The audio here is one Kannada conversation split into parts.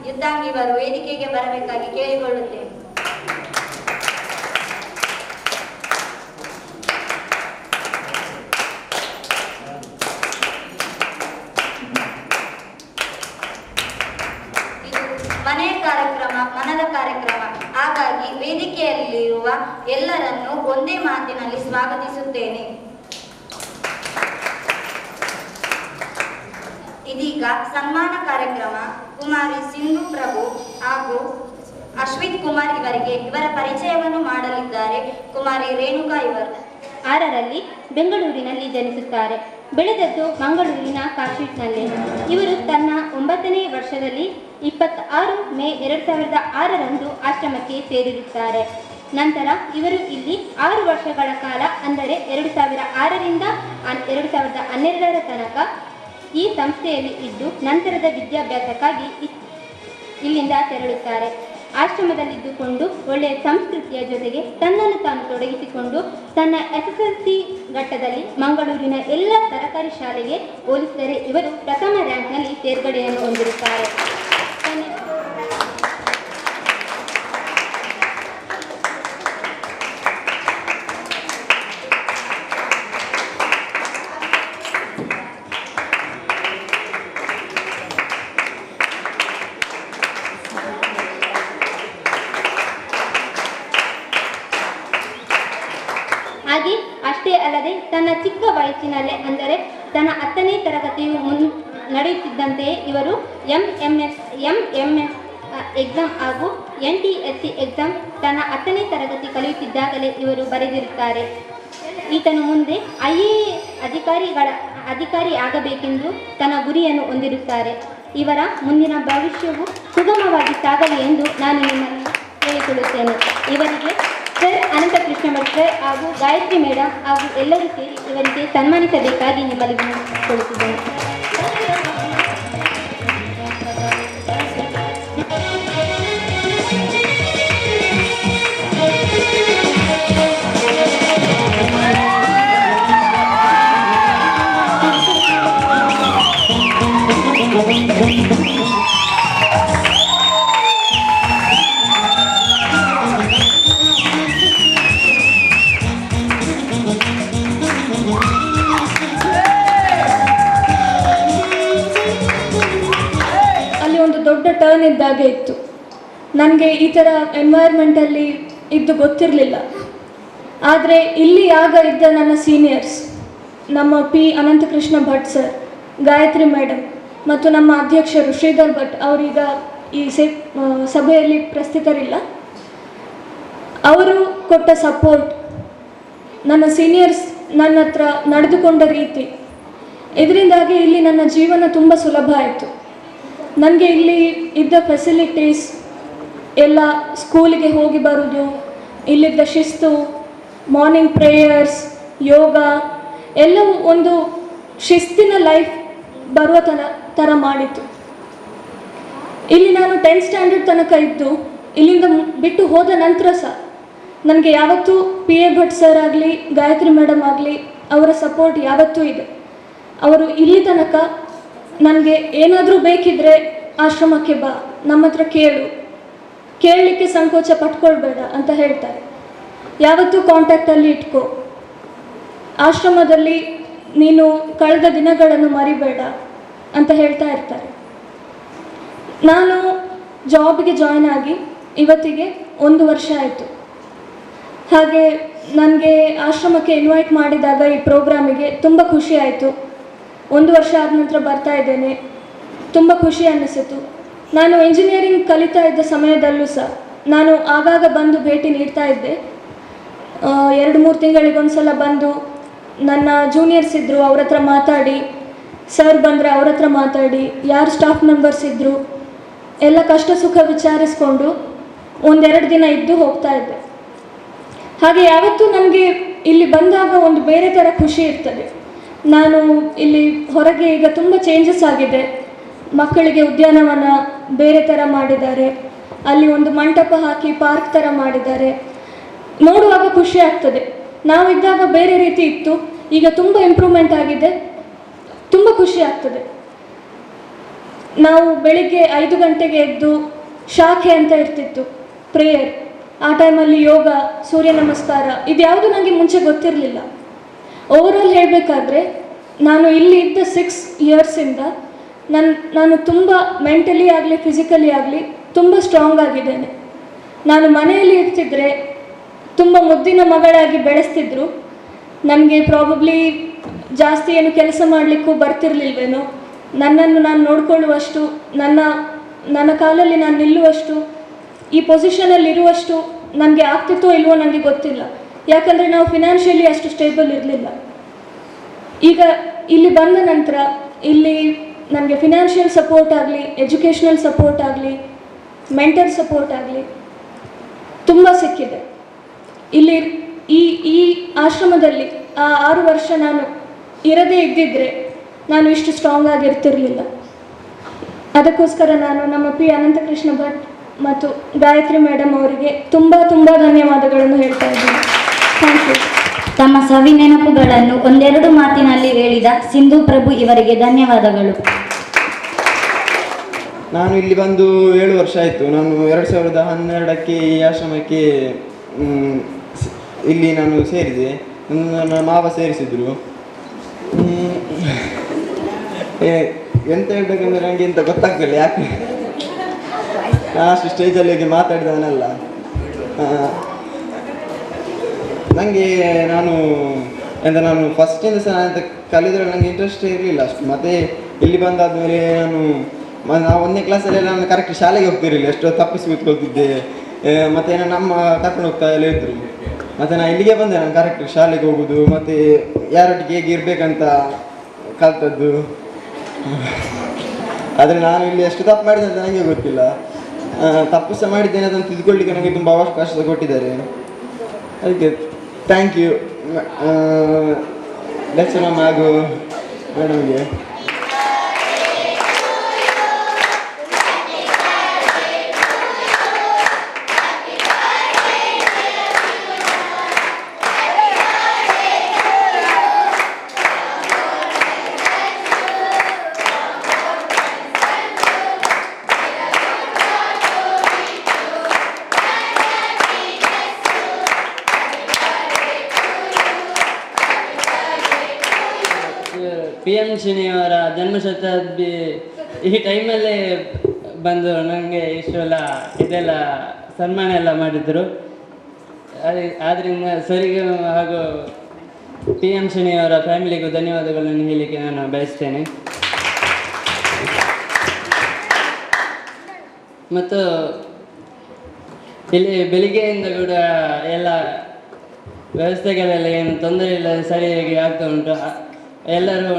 ಯುದ್ಧಾಂಗಿವರು ವೇದಿಕೆಗೆ ಬರಬೇಕಾಗಿ ಕೇಳಿಕೊಳ್ಳುತ್ತೇನೆ. ಮನೆಯ ಕಾರ್ಯಕ್ರಮ ಮನದ ಕಾರ್ಯಕ್ರಮ. ಹಾಗಾಗಿ ವೇದಿಕೆಯಲ್ಲಿರುವ ಎಲ್ಲರನ್ನೂ ಒಂದೇ ಮಾತಿನಲ್ಲಿ ಸ್ವಾಗತಿಸುತ್ತೇನೆ. ಇದೀಗ ಸನ್ಮಾನ ಕಾರ್ಯಕ್ರಮ. ಕುಮಾರಿ ಸಿಂಧು ಪ್ರಭು ಹಾಗೂ ಅಶ್ವಿತ್ ಕುಮಾರ್ ಇವರಿಗೆ ಇವರ ಪರಿಚಯವನ್ನು ಮಾಡಲಿದ್ದಾರೆ. ಕುಮಾರಿ ರೇಣುಕಾ ಇವರು 6ರಲ್ಲಿ ಬೆಂಗಳೂರಿನಲ್ಲಿ ಜನಿಸುತ್ತಾರೆ. ಬೆಳೆದದ್ದು ಮಂಗಳೂರಿನ ಕಾಶೀಟ್ನಲ್ಲಿ. ಇವರು ತನ್ನ 9ನೇ ವರ್ಷದಲ್ಲಿ 26 ಮೇ 2006ರಂದು ಆಶ್ರಮಕ್ಕೆ ಸೇರಿರುತ್ತಾರೆ. ನಂತರ ಇವರು ಇಲ್ಲಿ 6 ವರ್ಷಗಳ ಕಾಲ, ಅಂದರೆ 2006ರಿಂದ 2012ರ ತನಕ ಈ ಸಂಸ್ಥೆಯಲ್ಲಿ ಇದ್ದು ನಂತರದ ವಿದ್ಯಾಭ್ಯಾಸಕ್ಕಾಗಿ ಇಲ್ಲಿಂದ ತೆರಳುತ್ತಾರೆ. ಆಶ್ರಮದಲ್ಲಿದ್ದುಕೊಂಡು ಒಳ್ಳೆಯ ಸಂಸ್ಕೃತಿಯ ಜೊತೆಗೆ ತನ್ನನ್ನು ತಾನು ತೊಡಗಿಸಿಕೊಂಡು ತನ್ನ SSLC ಘಟ್ಟದಲ್ಲಿ ಮಂಗಳೂರಿನ ಎಲ್ಲ ಸರಕಾರಿ ಶಾಲೆಗೆ ಹೋಲಿಸಿದರೆ ಇವರು ಪ್ರಥಮ ರ್ಯಾಂಕ್ನಲ್ಲಿ ತೇರ್ಗಡೆಯನ್ನು ಹೊಂದಿರುತ್ತಾರೆ. ಹಾಗೆ ಅಷ್ಟೇ ಅಲ್ಲದೆ ತನ್ನ ಚಿಕ್ಕ ವಯಸ್ಸಿನಲ್ಲೇ, ಅಂದರೆ ತನ್ನ 10ನೇ ತರಗತಿಯು ನಡೆಯುತ್ತಿದ್ದಂತೆಯೇ ಇವರು MMS ಎಕ್ಸಾಮ್ ಹಾಗೂ NTSC ಎಕ್ಸಾಮ್ ತನ್ನ 10ನೇ ತರಗತಿ ಕಲಿಯುತ್ತಿದ್ದಾಗಲೇ ಇವರು ಬರೆದಿರುತ್ತಾರೆ. ಈತನು ಮುಂದೆ IAS ಅಧಿಕಾರಿ ಆಗಬೇಕೆಂದು ತನ್ನ ಗುರಿಯನ್ನು ಹೊಂದಿರುತ್ತಾರೆ. ಇವರ ಮುಂದಿನ ಭವಿಷ್ಯವು ಸುಗಮವಾಗಿ ಸಾಗಲಿ ಎಂದು ನಾನು ನಿಮ್ಮನ್ನು ಹೇಳಿಕೊಳ್ಳುತ್ತೇನೆ. ಇವರಿಗೆ ಸರ್ ಅನಂತಕೃಷ್ಣ ಭಟ್ ಹಾಗೂ ಗಾಯತ್ರಿ ಮೇಡಮ್ ಹಾಗೂ ಎಲ್ಲರೂ ಸೇರಿ ಇವರಿಗೆ ಸನ್ಮಾನಿಸಬೇಕಾಗಿ ನಿಮ್ಮಲ್ಲಿ ವಿನಂತಿಸಿಕೊಳ್ಳುತ್ತಿದ್ದೇನೆ. ಟರ್ನ್ ಇದ್ದಾಗೆ ಇತ್ತು. ನನಗೆ ಈ ಥರ ಎನ್ವೈರ್ಮೆಂಟಲ್ಲಿ ಇದ್ದು ಗೊತ್ತಿರಲಿಲ್ಲ. ಆದರೆ ಇಲ್ಲಿ ಆಗ ಇದ್ದ ನನ್ನ ಸೀನಿಯರ್ಸ್, ನಮ್ಮ ಅನಂತಕೃಷ್ಣ ಭಟ್ ಸರ್, ಗಾಯತ್ರಿ ಮೇಡಮ್ ಮತ್ತು ನಮ್ಮ ಅಧ್ಯಕ್ಷರು ಶ್ರೀಧರ್ ಭಟ್, ಅವರೀಗ ಈ ಸಭೆಯಲ್ಲಿ ಪ್ರಸ್ತುತರಿಲ್ಲ. ಅವರು ಕೊಟ್ಟ ಸಪೋರ್ಟ್, ನನ್ನ ಸೀನಿಯರ್ಸ್ ನನ್ನ ಹತ್ರ ನಡೆದುಕೊಂಡ ರೀತಿ, ಇದರಿಂದಾಗಿ ಇಲ್ಲಿ ನನ್ನ ಜೀವನ ತುಂಬ ಸುಲಭ ಆಯಿತು. ನನಗೆ ಇಲ್ಲಿ ಇದ್ದ ಫೆಸಿಲಿಟೀಸ್ ಎಲ್ಲ, ಸ್ಕೂಲಿಗೆ ಹೋಗಿ ಬರೋದು, ಇಲ್ಲಿದ್ದ ಶಿಸ್ತು, ಮಾರ್ನಿಂಗ್ ಪ್ರೇಯರ್ಸ್, ಯೋಗ ಎಲ್ಲವೂ ಒಂದು ಶಿಸ್ತಿನ ಲೈಫ್ ಬರುವ ಥರ ಮಾಡಿತ್ತು. ಇಲ್ಲಿ ನಾನು 10th ಸ್ಟ್ಯಾಂಡರ್ಡ್ ತನಕ ಇದ್ದು ಇಲ್ಲಿಂದ ಬಿಟ್ಟು ಹೋದ ನಂತರ ಸಹ ನನಗೆ ಯಾವತ್ತೂ PA ಭಟ್ ಸರ್ ಆಗಲಿ, ಗಾಯತ್ರಿ ಮೇಡಮ್ ಆಗಲಿ, ಅವರ ಸಪೋರ್ಟ್ ಯಾವತ್ತೂ ಇದೆ. ಅವರು ಇಲ್ಲಿ ತನಕ ನನಗೆ ಏನಾದರೂ ಬೇಕಿದ್ದರೆ ಆಶ್ರಮಕ್ಕೆ ಬಾ, ನಮ್ಮ ಹತ್ರ ಕೇಳಲಿಕ್ಕೆ ಸಂಕೋಚ ಪಟ್ಕೊಳ್ಬೇಡ ಅಂತ ಹೇಳ್ತಾರೆ. ಯಾವತ್ತೂ ಕಾಂಟ್ಯಾಕ್ಟಲ್ಲಿ ಇಟ್ಕೋ, ಆಶ್ರಮದಲ್ಲಿ ನೀನು ಕಳೆದ ದಿನಗಳನ್ನು ಮರಿಬೇಡ ಅಂತ ಹೇಳ್ತಾ ಇರ್ತಾರೆ. ನಾನು ಜಾಬ್ಗೆ ಜಾಯ್ನ್ ಆಗಿ ಇವತ್ತಿಗೆ 1 ವರ್ಷ ಆಯಿತು. ಹಾಗೆ ನನಗೆ ಆಶ್ರಮಕ್ಕೆ ಇನ್ವೈಟ್ ಮಾಡಿದಾಗ ಈ ಪ್ರೋಗ್ರಾಮಿಗೆ ತುಂಬ ಖುಷಿ ಆಯಿತು. 1 ವರ್ಷ ಆದ ನಂತರ ಬರ್ತಾ ಇದ್ದೇನೆ, ತುಂಬ ಖುಷಿ ಅನ್ನಿಸಿತು. ನಾನು ಇಂಜಿನಿಯರಿಂಗ್ ಕಲಿತಾ ಇದ್ದ ಸಮಯದಲ್ಲೂ ಸಹ ನಾನು ಆಗಾಗ ಬಂದು ಭೇಟಿ ನೀಡ್ತಾ ಇದ್ದೆ. 2-3 ತಿಂಗಳಿಗೊಂದು ಸಲ ಬಂದು ನನ್ನ ಜೂನಿಯರ್ಸ್ ಇದ್ದರು, ಅವ್ರ ಹತ್ರ ಮಾತಾಡಿ, ಸರ್ ಬಂದರೆ ಅವ್ರ ಹತ್ರ ಮಾತಾಡಿ, ಯಾರು ಸ್ಟಾಫ್ ಮೆಂಬರ್ಸ್ ಇದ್ದರು ಎಲ್ಲ ಕಷ್ಟ ಸುಖ ವಿಚಾರಿಸ್ಕೊಂಡು 1-2 ದಿನ ಇದ್ದು ಹೋಗ್ತಾ ಇದ್ದೆ. ಹಾಗೆ ಯಾವತ್ತೂ ನನಗೆ ಇಲ್ಲಿ ಬಂದಾಗ ಒಂದು ಬೇರೆ ಥರ ಖುಷಿ ಇರ್ತದೆ. ನಾನು ಇಲ್ಲಿ ಹೊರಗೆ ಈಗ ತುಂಬ ಚೇಂಜಸ್ ಆಗಿದೆ. ಮಕ್ಕಳಿಗೆ ಉದ್ಯಾನವನ ಬೇರೆ ಥರ ಮಾಡಿದ್ದಾರೆ, ಅಲ್ಲಿ ಒಂದು ಮಂಟಪ ಹಾಕಿ ಪಾರ್ಕ್ ಥರ ಮಾಡಿದ್ದಾರೆ. ನೋಡುವಾಗ ಖುಷಿ ಆಗ್ತದೆ. ನಾವಿದ್ದಾಗ ಬೇರೆ ರೀತಿ ಇತ್ತು, ಈಗ ತುಂಬ ಇಂಪ್ರೂವ್ಮೆಂಟ್ ಆಗಿದೆ, ತುಂಬ ಖುಷಿ ಆಗ್ತದೆ. ನಾವು ಬೆಳಿಗ್ಗೆ 5 ಗಂಟೆಗೆ ಎದ್ದು ಶಾಖೆ ಅಂತ ಇರ್ತಿತ್ತು, ಪ್ರೇಯರ್. ಆ ಟೈಮಲ್ಲಿ ಯೋಗ, ಸೂರ್ಯ ನಮಸ್ಕಾರ ಇದ್ಯಾವುದು ನನಗೆ ಮುಂಚೆ ಗೊತ್ತಿರಲಿಲ್ಲ. ಓವರಾಲ್ ಹೇಳಬೇಕಾದ್ರೆ ನಾನು ಇಲ್ಲಿ ಇದ್ದ 6 ಇಯರ್ಸಿಂದ ನಾನು ತುಂಬ ಮೆಂಟಲಿ ಆಗಲಿ ಫಿಸಿಕಲಿ ಆಗಲಿ ತುಂಬ ಸ್ಟ್ರಾಂಗ್ ಆಗಿದ್ದೇನೆ. ನಾನು ಮನೆಯಲ್ಲಿ ಇರ್ತಿದ್ರೆ ತುಂಬ ಮುದ್ದಿನ ಮಗಳಾಗಿ ಬೆಳೆಸ್ತಿದ್ರು. ನನಗೆ ಪ್ರಾಬಬ್ಲಿ ಜಾಸ್ತಿ ಏನು ಕೆಲಸ ಮಾಡಲಿಕ್ಕೂ ಬರ್ತಿರ್ಲಿಲ್ವೇನೋ. ನನ್ನನ್ನು ನಾನು ನೋಡಿಕೊಳ್ಳುವಷ್ಟು, ನನ್ನ ಕಾಲಲ್ಲಿ ನಾನು ನಿಲ್ಲುವಷ್ಟು, ಈ ಪೊಸಿಷನಲ್ಲಿ ಇರುವಷ್ಟು ನನಗೆ ಆಗ್ತಿತ್ತೋ ಇಲ್ವೋ ನನಗೆ ಗೊತ್ತಿಲ್ಲ. ಯಾಕಂದರೆ ನಾವು ಫಿನಾನ್ಷಿಯಲಿ ಅಷ್ಟು ಸ್ಟೇಬಲ್ ಇರಲಿಲ್ಲ. ಈಗ ಇಲ್ಲಿ ಬಂದ ನಂತರ ಇಲ್ಲಿ ನನಗೆ ಫಿನಾನ್ಷಿಯಲ್ ಸಪೋರ್ಟ್ ಆಗಲಿ, ಎಜುಕೇಷ್ನಲ್ ಸಪೋರ್ಟ್ ಆಗಲಿ, ಮೆಂಟಲ್ ಸಪೋರ್ಟ್ ಆಗಲಿ ತುಂಬ ಸಿಕ್ಕಿದೆ. ಇಲ್ಲಿ ಈ ಆಶ್ರಮದಲ್ಲಿ ಆ 6 ವರ್ಷ ನಾನು ಇರದೇ ಇದ್ದಿದ್ದರೆ ನಾನು ಇಷ್ಟು ಸ್ಟ್ರಾಂಗ್ ಆಗಿರ್ತಿರಲಿಲ್ಲ. ಅದಕ್ಕೋಸ್ಕರ ನಾನು ನಮ್ಮ ಅನಂತಕೃಷ್ಣ ಭಟ್ ಮತ್ತು ಗಾಯತ್ರಿ ಮೇಡಮ್ ಅವರಿಗೆ ತುಂಬ ತುಂಬ ಧನ್ಯವಾದಗಳನ್ನು ಹೇಳ್ತಾ ಇದ್ದೀನಿ. Thank you. ತಮ್ಮ ಸವಿ ನೆನಪುಗಳನ್ನು ಒಂದೆರಡು ಮಾತಿನಲ್ಲಿ ಹೇಳಿದ ಸಿಂಧು ಪ್ರಭು ಇವರಿಗೆ ಧನ್ಯವಾದಗಳು. ನಾನು ಇಲ್ಲಿ ಬಂದು 7 ವರ್ಷ ಆಯಿತು. ನಾನು 2012ಕ್ಕೆ ಈ ಆಶ್ರಮಕ್ಕೆ ಇಲ್ಲಿ ನಾನು ಸೇರಿದೆ. ನನ್ನ ಮಾವ ಸೇರಿಸಿದರು. ಎಂತ ಹೇಳ್ಬೇಕಂದ್ರೆ ನನಗೆ ಎಂತ ಗೊತ್ತಾಗ್ತಿಲ್ಲ, ಯಾಕೆ ನಾನು ಅಷ್ಟು ಸ್ಟೇಜಲ್ಲಿ ಹೋಗಿ ಮಾತಾಡಿದವನಲ್ಲ. ನನಗೆ ನಾನು ಫಸ್ಟಿಂದ ಸಹ ಅಂತ ಕಲಿದ್ರಲ್ಲಿ ನನಗೆ ಇಂಟ್ರೆಸ್ಟೇ ಇರಲಿಲ್ಲ ಅಷ್ಟು. ಮತ್ತು ಇಲ್ಲಿ ಬಂದಾದಮೇಲೆ ನಾವು 1ನೇ ಕ್ಲಾಸಲ್ಲಿ ನಾನು ಕರೆಕ್ಟ್ ಶಾಲೆಗೆ ಹೋಗ್ತಿರಲಿಲ್ಲ, ಎಷ್ಟೋ ತಪ್ಪಿಸಿ ಕೂತ್ಕೊಳ್ತಿದ್ದೆ. ಮತ್ತು ನಮ್ಮ ಕರ್ಕೊಂಡು ಹೋಗ್ತಾ ಎಲ್ಲ ಇದ್ದರು. ಮತ್ತು ನಾನು ಇಲ್ಲಿಗೆ ಬಂದೆ, ನಾನು ಕರೆಕ್ಟ್ ಶಾಲೆಗೆ ಹೋಗೋದು ಮತ್ತು ಯಾರೊಟ್ಟಿಗೆ ಹೇಗೆ ಇರಬೇಕಂತ ಕಲ್ತದ್ದು. ಆದರೆ ನಾನು ಇಲ್ಲಿ ಎಷ್ಟು ತಪ್ಪು ಮಾಡಿದೆ ಅಂತ ನನಗೆ ಗೊತ್ತಿಲ್ಲ. ತಪ್ಪು ಸಹ ಮಾಡಿದ್ದೇನೆ ಅದನ್ನು ತಿದ್ದುಕೊಳ್ಳಿಕ್ಕೆ ನನಗೆ ತುಂಬ ಅವಕಾಶ ಕೊಟ್ಟಿದ್ದಾರೆ. ಅದಕ್ಕೆ ಥ್ಯಾಂಕ್ ಯು ಲೆಕ್ಚರ್ ಹಾಗೂ ಮೇಡಮ್ಗೆ. PM ಶ್ರೀನಿಯವರ ಜನ್ಮಶತಾಬ್ದಿ ಈ ಟೈಮಲ್ಲೇ ಬಂದು ನನಗೆ ಇಷ್ಟೆಲ್ಲ ಇದೆಲ್ಲ ಸನ್ಮಾನ ಎಲ್ಲ ಮಾಡಿದರು. ಆದ್ದರಿಂದ ಸರಿಗೆ ಹಾಗೂ PM ಶ್ರೀನಿಯವರ ಫ್ಯಾಮಿಲಿಗೂ ಧನ್ಯವಾದಗಳನ್ನು ಹೇಳಲಿಕ್ಕೆ ನಾನು ಬಯಸ್ತೇನೆ. ಮತ್ತು ಇಲ್ಲಿ ಬೆಳಿಗ್ಗೆಯಿಂದ ಕೂಡ ಎಲ್ಲ ವ್ಯವಸ್ಥೆಗಳೆಲ್ಲ ಏನು ತೊಂದರೆ ಇಲ್ಲ, ಸರಿಯಾಗಿ ಆಗ್ತಾ ಉಂಟು. ಎಲ್ಲರೂ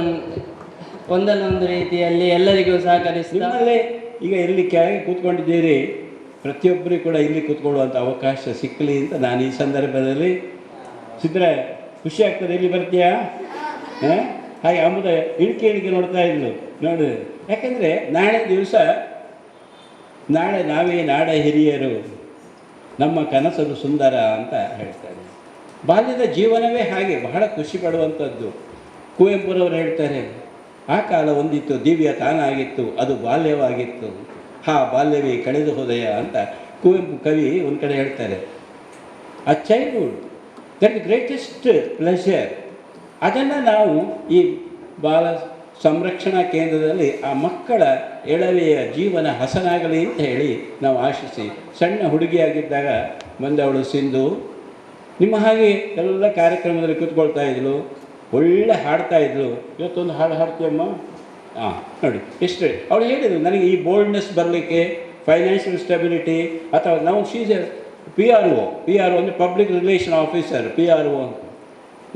ಒಂದಲ್ಲೊಂದು ರೀತಿಯಲ್ಲಿ ಎಲ್ಲರಿಗೂ ಸಹಕರಿಸ್ತಾ ಈಗ ಇಲ್ಲಿ ಕೆಳಗೆ ಕೂತ್ಕೊಂಡಿದ್ದೀರಿ. ಪ್ರತಿಯೊಬ್ಬರಿಗೂ ಕೂಡ ಇಲ್ಲಿ ಕೂತ್ಕೊಳ್ಳುವಂಥ ಅವಕಾಶ ಸಿಕ್ಕಲಿ ಅಂತ ನಾನು ಈ ಸಂದರ್ಭದಲ್ಲಿ ಸಿದ್ರೆ ಖುಷಿ ಆಗ್ತದೆ. ಇಲ್ಲಿ ಬರ್ತೀಯಾ? ಹಾಗೆ ಅಮೃತ ಇಳಿಕೆ ನೋಡ್ತಾ ಇದ್ಲು ನೋಡು. ಯಾಕೆಂದರೆ ನಾಳೆ ದಿವಸ ನಾವೇ ನಾಡ ಹಿರಿಯರು, ನಮ್ಮ ಕನಸರು ಸುಂದರ ಅಂತ ಹೇಳ್ತಾರೆ. ಬಾಲ್ಯದ ಜೀವನವೇ ಹಾಗೆ ಬಹಳ ಖುಷಿ ಪಡುವಂಥದ್ದು. ಕುವೆಂಪುರವರು ಹೇಳ್ತಾರೆ, ಆ ಕಾಲ ಒಂದಿತ್ತು ದಿವ್ಯ ತಾನಾಗಿತ್ತು, ಅದು ಬಾಲ್ಯವಾಗಿತ್ತು, ಹಾ ಬಾಲ್ಯವೇ ಕಳೆದು ಹೋದಯ ಅಂತ ಕುವೆಂಪು ಕವಿ ಒಂದು ಕಡೆ ಹೇಳ್ತಾರೆ. ಆ childhood that the greatest pleasure, ಅದನ್ನು ನಾವು ಈ ಬಾಲ ಸಂರಕ್ಷಣಾ ಕೇಂದ್ರದಲ್ಲಿ ಆ ಮಕ್ಕಳ ಎಳವೆಯ ಜೀವನ ಹಸನಾಗಲಿ ಅಂತ ಹೇಳಿ ನಾವು ಆಶಿಸಿ, ಸಣ್ಣ ಹುಡುಗಿಯಾಗಿದ್ದಾಗ ಬಂದವಳು ಸಿಂಧು ನಿಮ್ಮ ಹಾಗೆ ಎಲ್ಲ ಕಾರ್ಯಕ್ರಮದಲ್ಲಿ ಕೂತ್ಕೊಳ್ತಾ ಇದ್ಳು, ಒಳ್ಳೆ ಹಾಡ್ತಾ ಇದ್ಳು. ಇವತ್ತೊಂದು ಹಾಡು ಹಾಡ್ತೀಯಮ್ಮ? ನೋಡಿ ಎಷ್ಟು ಅವಳು ಹೇಳಿದ್ರು ನನಗೆ ಈ ಬೋಲ್ಡ್ನೆಸ್ ಬರಲಿಕ್ಕೆ, ಫೈನಾನ್ಷಿಯಲ್ ಸ್ಟೆಬಿಲಿಟಿ ಅಥವಾ ನಾವು ಶೀಸ್ PRO ಅಂದರೆ ಪಬ್ಲಿಕ್ ರಿಲೇಷನ್ ಆಫೀಸರ್, PRO ಅಂತ.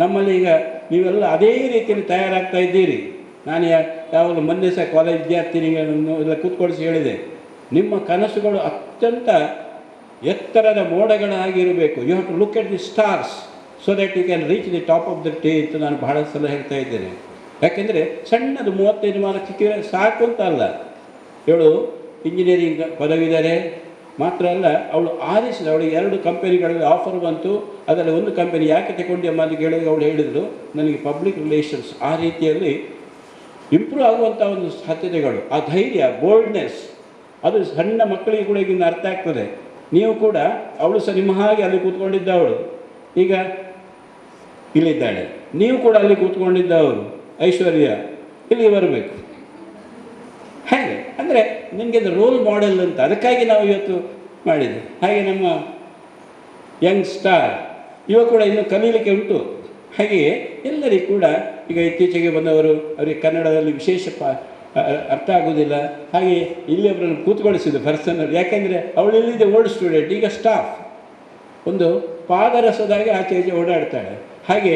ನಮ್ಮಲ್ಲಿ ಈಗ ನೀವೆಲ್ಲ ಅದೇ ರೀತಿಯಲ್ಲಿ ತಯಾರಾಗ್ತಾ ಇದ್ದೀರಿ. ನಾನು ಯಾವಾಗಲೂ ಮೊನ್ನೆ ಸಹ ಕಾಲೇಜ್ ವಿದ್ಯಾರ್ಥಿನಿಗಳನ್ನು ಎಲ್ಲ ಕೂತ್ಕೊಳಿಸಿ ಹೇಳಿದೆ, ನಿಮ್ಮ ಕನಸುಗಳು ಅತ್ಯಂತ ಎತ್ತರದ ಮೋಡಗಳಾಗಿರಬೇಕು. You have to look at the stars so that you can reach the top of the day ಅಂತ ನಾನು ಬಹಳ ಸಲ ಹೇಳ್ತಾ ಇದ್ದೇನೆ. ಯಾಕೆಂದರೆ ಸಣ್ಣದು 35 ಮಾರ್ಕ್ ಸಿಕ್ಕಿದರೆ ಸಾಕು ಅಂತ ಅಲ್ಲ. ಇವಳು ಇಂಜಿನಿಯರಿಂಗ್ ಪದವಿದ್ದಾರೆ ಮಾತ್ರ ಅಲ್ಲ, ಅವಳು ಆರಿಸಿದ, ಅವಳಿಗೆ 2 ಕಂಪನಿಗಳಲ್ಲಿ ಆಫರ್ ಬಂತು. ಅದರಲ್ಲಿ ಒಂದು ಕಂಪನಿ ಯಾಕೆ ತಗೊಂಡು ಎಂಬ ಅಂತ ಕೇಳಿದಾಗ ಅವಳು ಹೇಳಿದರು ನನಗೆ ಪಬ್ಲಿಕ್ ರಿಲೇಷನ್ಸ್ ಆ ರೀತಿಯಲ್ಲಿ ಇಂಪ್ರೂವ್ ಆಗುವಂಥ ಒಂದು ಸಾಧ್ಯತೆಗಳು, ಆ ಧೈರ್ಯ, ಬೋಲ್ಡ್ನೆಸ್, ಅದು ಸಣ್ಣ ಮಕ್ಕಳಿಗೆ ಕೂಡ ಈಗಿನ ಅರ್ಥ ಆಗ್ತದೆ. ನೀವು ಕೂಡ, ಅವಳು ಸಹ ನಿಮ್ಮ ಹಾಗೆ ಅಲ್ಲಿ ಕೂತ್ಕೊಂಡಿದ್ದವಳು, ಈಗ ಇಲ್ಲಿದ್ದಾಳೆ. ನೀವು ಕೂಡ ಅಲ್ಲಿ ಕೂತ್ಕೊಂಡಿದ್ದವರು, ಐಶ್ವರ್ಯ ಇಲ್ಲಿ ಬರಬೇಕು. ಹಾಗೆ ಅಂದರೆ ನಿಮಗೆ ಅದು ರೋಲ್ ಮಾಡೆಲ್ ಅಂತ, ಅದಕ್ಕಾಗಿ ನಾವು ಇವತ್ತು ಮಾಡಿದೆ. ಹಾಗೆ ನಮ್ಮ ಯಂಗ್ ಸ್ಟಾರ್ ಇವ ಕೂಡ ಇನ್ನೂ ಕಲೀಲಿಕ್ಕೆ ಉಂಟು. ಹಾಗೆಯೇ ಎಲ್ಲರಿಗೂ ಕೂಡ ಈಗ ಇತ್ತೀಚೆಗೆ ಬಂದವರು, ಅವರಿಗೆ ಕನ್ನಡದಲ್ಲಿ ವಿಶೇಷ ಅರ್ಥ ಆಗೋದಿಲ್ಲ. ಹಾಗೆ ಇಲ್ಲಿ ಒಬ್ಬರನ್ನು ಕೂತ್ಕೊಳಿಸಿದ್ದು ಪರ್ಸನಲ್, ಯಾಕೆಂದರೆ ಅವಳು ಇಲ್ಲಿದೆ ಓಲ್ಡ್ ಸ್ಟೂಡೆಂಟ್, ಈಗ ಸ್ಟಾಫ್, ಒಂದು ಪಾದರಸದಾಗಿ ಆಚೆ ಈಚೆ ಓಡಾಡ್ತಾಳೆ. ಹಾಗೆ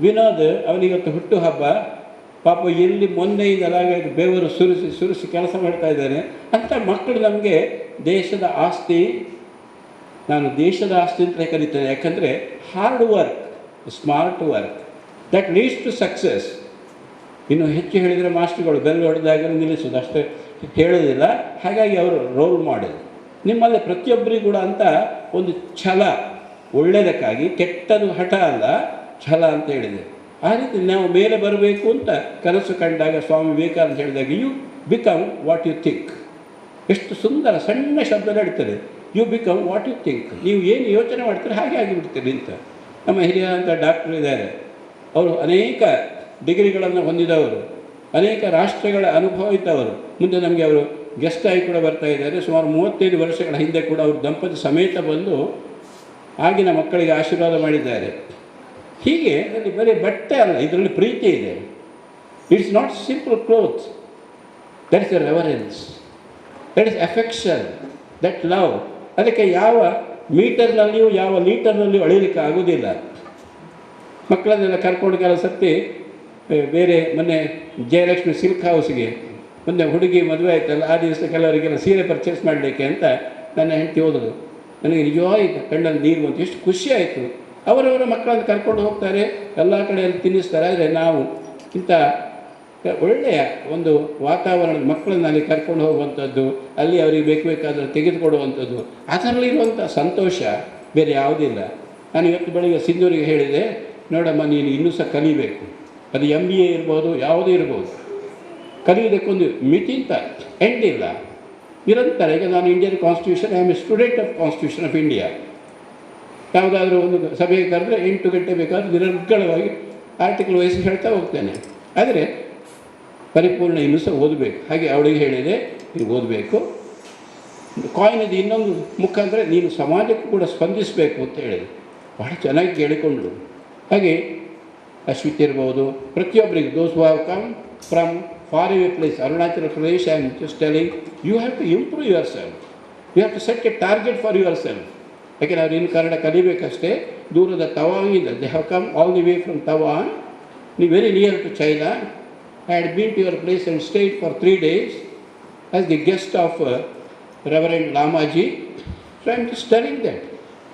ವಿನೋದ್ ಅವನಿಗತ್ತು ಹುಟ್ಟು ಹಬ್ಬ, ಪಾಪ ಎಲ್ಲಿ ಮೊನ್ನೆಯಿಂದಲಾಗ ಬೆವರು ಸುರಿಸಿ ಕೆಲಸ ಮಾಡ್ತಾ ಇದ್ದಾನೆ. ಅಂಥ ಮಕ್ಕಳು ನಮಗೆ ದೇಶದ ಆಸ್ತಿ. ನಾನು ದೇಶದ ಆಸ್ತಿ ಅಂತ ಕರೀತೇನೆ, ಯಾಕಂದರೆ hard work, smart work that leads to success. ಇನ್ನು ಹೆಚ್ಚು ಹೇಳಿದರೆ ಮಾಸ್ಟರ್ಗಳು ಬೆಲ್ ಹೊಡೆದಾಗ ನಿಲ್ಲಿಸೋದು, ಅಷ್ಟೇ ಹೇಳೋದಿಲ್ಲ. ಹಾಗಾಗಿ ಅವರು ರೋಲ್ ಮಾಡೆಲ್. ನಿಮ್ಮಲ್ಲಿ ಪ್ರತಿಯೊಬ್ಬರಿಗೂ ಕೂಡ ಅಂತ ಒಂದು ಛಲ, ಒಳ್ಳೆಯದಕ್ಕಾಗಿ, ಕೆಟ್ಟದು ಹಠ ಅಲ್ಲ, ಛಲ ಅಂತ ಹೇಳಿದೆ. ಆ ರೀತಿ ನಾವು ಮೇಲೆ ಬರಬೇಕು ಅಂತ ಕನಸು ಕಂಡಾಗ ಸ್ವಾಮಿ ವಿವೇಕಾನಂದ ಹೇಳಿದಾಗ, you become what you think. ಎಷ್ಟು ಸುಂದರ ಸಣ್ಣ ಶಬ್ದ ನಡೀತದೆ, you become what you think. ನೀವು ಏನು ಯೋಚನೆ ಮಾಡ್ತೀರಿ ಹಾಗೆ ಆಗಿಬಿಡ್ತೀರಿ ಅಂತ. ನಮ್ಮ ಹಿರಿಯ ಅಂತ ಡಾಕ್ಟರ್ ಇದ್ದಾರೆ, ಅವರು ಅನೇಕ ಡಿಗ್ರಿಗಳನ್ನು ಹೊಂದಿದವರು, ಅನೇಕ ರಾಷ್ಟ್ರಗಳ ಅನುಭವ ಇದ್ದವರು. ಮುಂದೆ ನಮಗೆ ಅವರು ಗೆಸ್ಟ್ ಆಗಿ ಕೂಡ ಬರ್ತಾ ಇದ್ದಾರೆ. ಸುಮಾರು 35 ವರ್ಷಗಳ ಹಿಂದೆ ಕೂಡ ಅವರು ದಂಪತಿ ಸಮೇತ ಬಂದು ಆಗಿನ ಮಕ್ಕಳಿಗೆ ಆಶೀರ್ವಾದ ಮಾಡಿದ್ದಾರೆ. ಹೀಗೆ ಅದರಲ್ಲಿ ಬರೀ ಬಟ್ಟೆ ಅಲ್ಲ, ಇದರಲ್ಲಿ ಪ್ರೀತಿ ಇದೆ. It's not simple cloth, that is A reverence, that is affection, that love. ಅದಕ್ಕೆ ಯಾವ ಮೀಟರ್ನಲ್ಲಿಯೂ ಯಾವ ಲೀಟರ್ನಲ್ಲಿಯೂ ಅಳಿಲಿಕ್ಕೆ ಆಗೋದಿಲ್ಲ. ಮಕ್ಕಳನ್ನೆಲ್ಲ ಕರ್ಕೊಂಡು ಕೆಲವು ಸರ್ತಿ ಬೇರೆ ಮೊನ್ನೆ ಜಯಲಕ್ಷ್ಮಿ ಸಿಲ್ಕ್ ಹೌಸ್ಗೆ ಮೊನ್ನೆ ಹುಡುಗಿ ಮದುವೆ ಆಯ್ತಲ್ಲ, ಆ ದಿವಸ ಕೆಲವರಿಗೆಲ್ಲ ಸೀರೆ ಪರ್ಚೇಸ್ ಮಾಡಲಿಕ್ಕೆ ಅಂತ ನನ್ನ ಹೆಂಡತಿ ಹೋದರು. ನನಗೆ ನಿಜವಾಗಿ ಕಣ್ಣಲ್ಲಿ ನೀರು ಬಂತು, ಎಷ್ಟು ಖುಷಿ ಆಯಿತು. ಅವರವರ ಮಕ್ಕಳನ್ನು ಕರ್ಕೊಂಡು ಹೋಗ್ತಾರೆ, ಎಲ್ಲ ಕಡೆಯಲ್ಲಿ ತಿನ್ನಿಸ್ತಾರೆ. ಆದರೆ ನಾವು ಇಂಥ ಒಳ್ಳೆಯ ಒಂದು ವಾತಾವರಣದ ಮಕ್ಕಳನ್ನು ಅಲ್ಲಿ ಕರ್ಕೊಂಡು ಹೋಗುವಂಥದ್ದು, ಅಲ್ಲಿ ಅವರಿಗೆ ಬೇಕಾದರೆ ತೆಗೆದುಕೊಡುವಂಥದ್ದು, ಅದರಲ್ಲಿರುವಂಥ ಸಂತೋಷ ಬೇರೆ ಯಾವುದಿಲ್ಲ. ನಾನು ಇವತ್ತು ಬೆಳಿಗ್ಗೆ ಸಿಂಧೂರಿಗೆ ಹೇಳಿದೆ, ನೋಡಮ್ಮ ನೀನು ಇನ್ನೂ ಸಹ ಕಲಿಬೇಕು. ಅದು MBA ಇರ್ಬೋದು, ಯಾವುದೇ ಇರ್ಬೋದು, ಕಲಿಯೋದಕ್ಕೊಂದು ಮಿತಿ ಅಂತ ಎಂಡ್ ಇಲ್ಲ, ನಿರಂತರ. ಈಗ ನಾನು Indian constitution, I am A student of constitution of India. ಯಾವುದಾದ್ರೂ ಒಂದು ಸಭೆಗೆ ಕರೆದ್ರೆ 8 ಗಂಟೆ ಬೇಕಾದ್ರೆ ನಿರರ್ಗಳವಾಗಿ ಆರ್ಟಿಕಲ್ ವಹಿಸಿ ಹೇಳ್ತಾ ಹೋಗ್ತೇನೆ. ಆದರೆ ಪರಿಪೂರ್ಣ ಇನ್ನೂ ಸಹ ಓದಬೇಕು. ಹಾಗೆ ಅವಳಿಗೆ ಹೇಳಿದೆ, ನೀವು ಓದಬೇಕು. ಕಾಯಿನದು ಇನ್ನೊಂದು ಮುಖ ಅಂದರೆ ನೀನು ಸಮಾಜಕ್ಕೂ ಕೂಡ ಸ್ಪಂದಿಸಬೇಕು ಅಂತ ಹೇಳಿದೆ. ಬಹಳ ಚೆನ್ನಾಗಿ ಕೇಳಿಕೊಂಡ್ಳು. ಹಾಗೆ ಅಶ್ವಿತ್ ಇರ್ಬೋದು, ಪ್ರತಿಯೊಬ್ಬರಿಗೆ, those who have come from far away place, Arunachal Pradesh, I am just telling, you have to improve yourself, you have to set a target for yourself. ಯಾಕೆಂದರೆ ಅವ್ರು ಇನ್ನು ಕನ್ನಡ ಕಲಿಬೇಕಷ್ಟೇ. ದೂರದ ತವಾಂಗಿಂದ, they have come all the way from Tawang, very near to China. I had been to your place and stayed for 3 days as the guest of Reverend Lamaji. So I am just telling that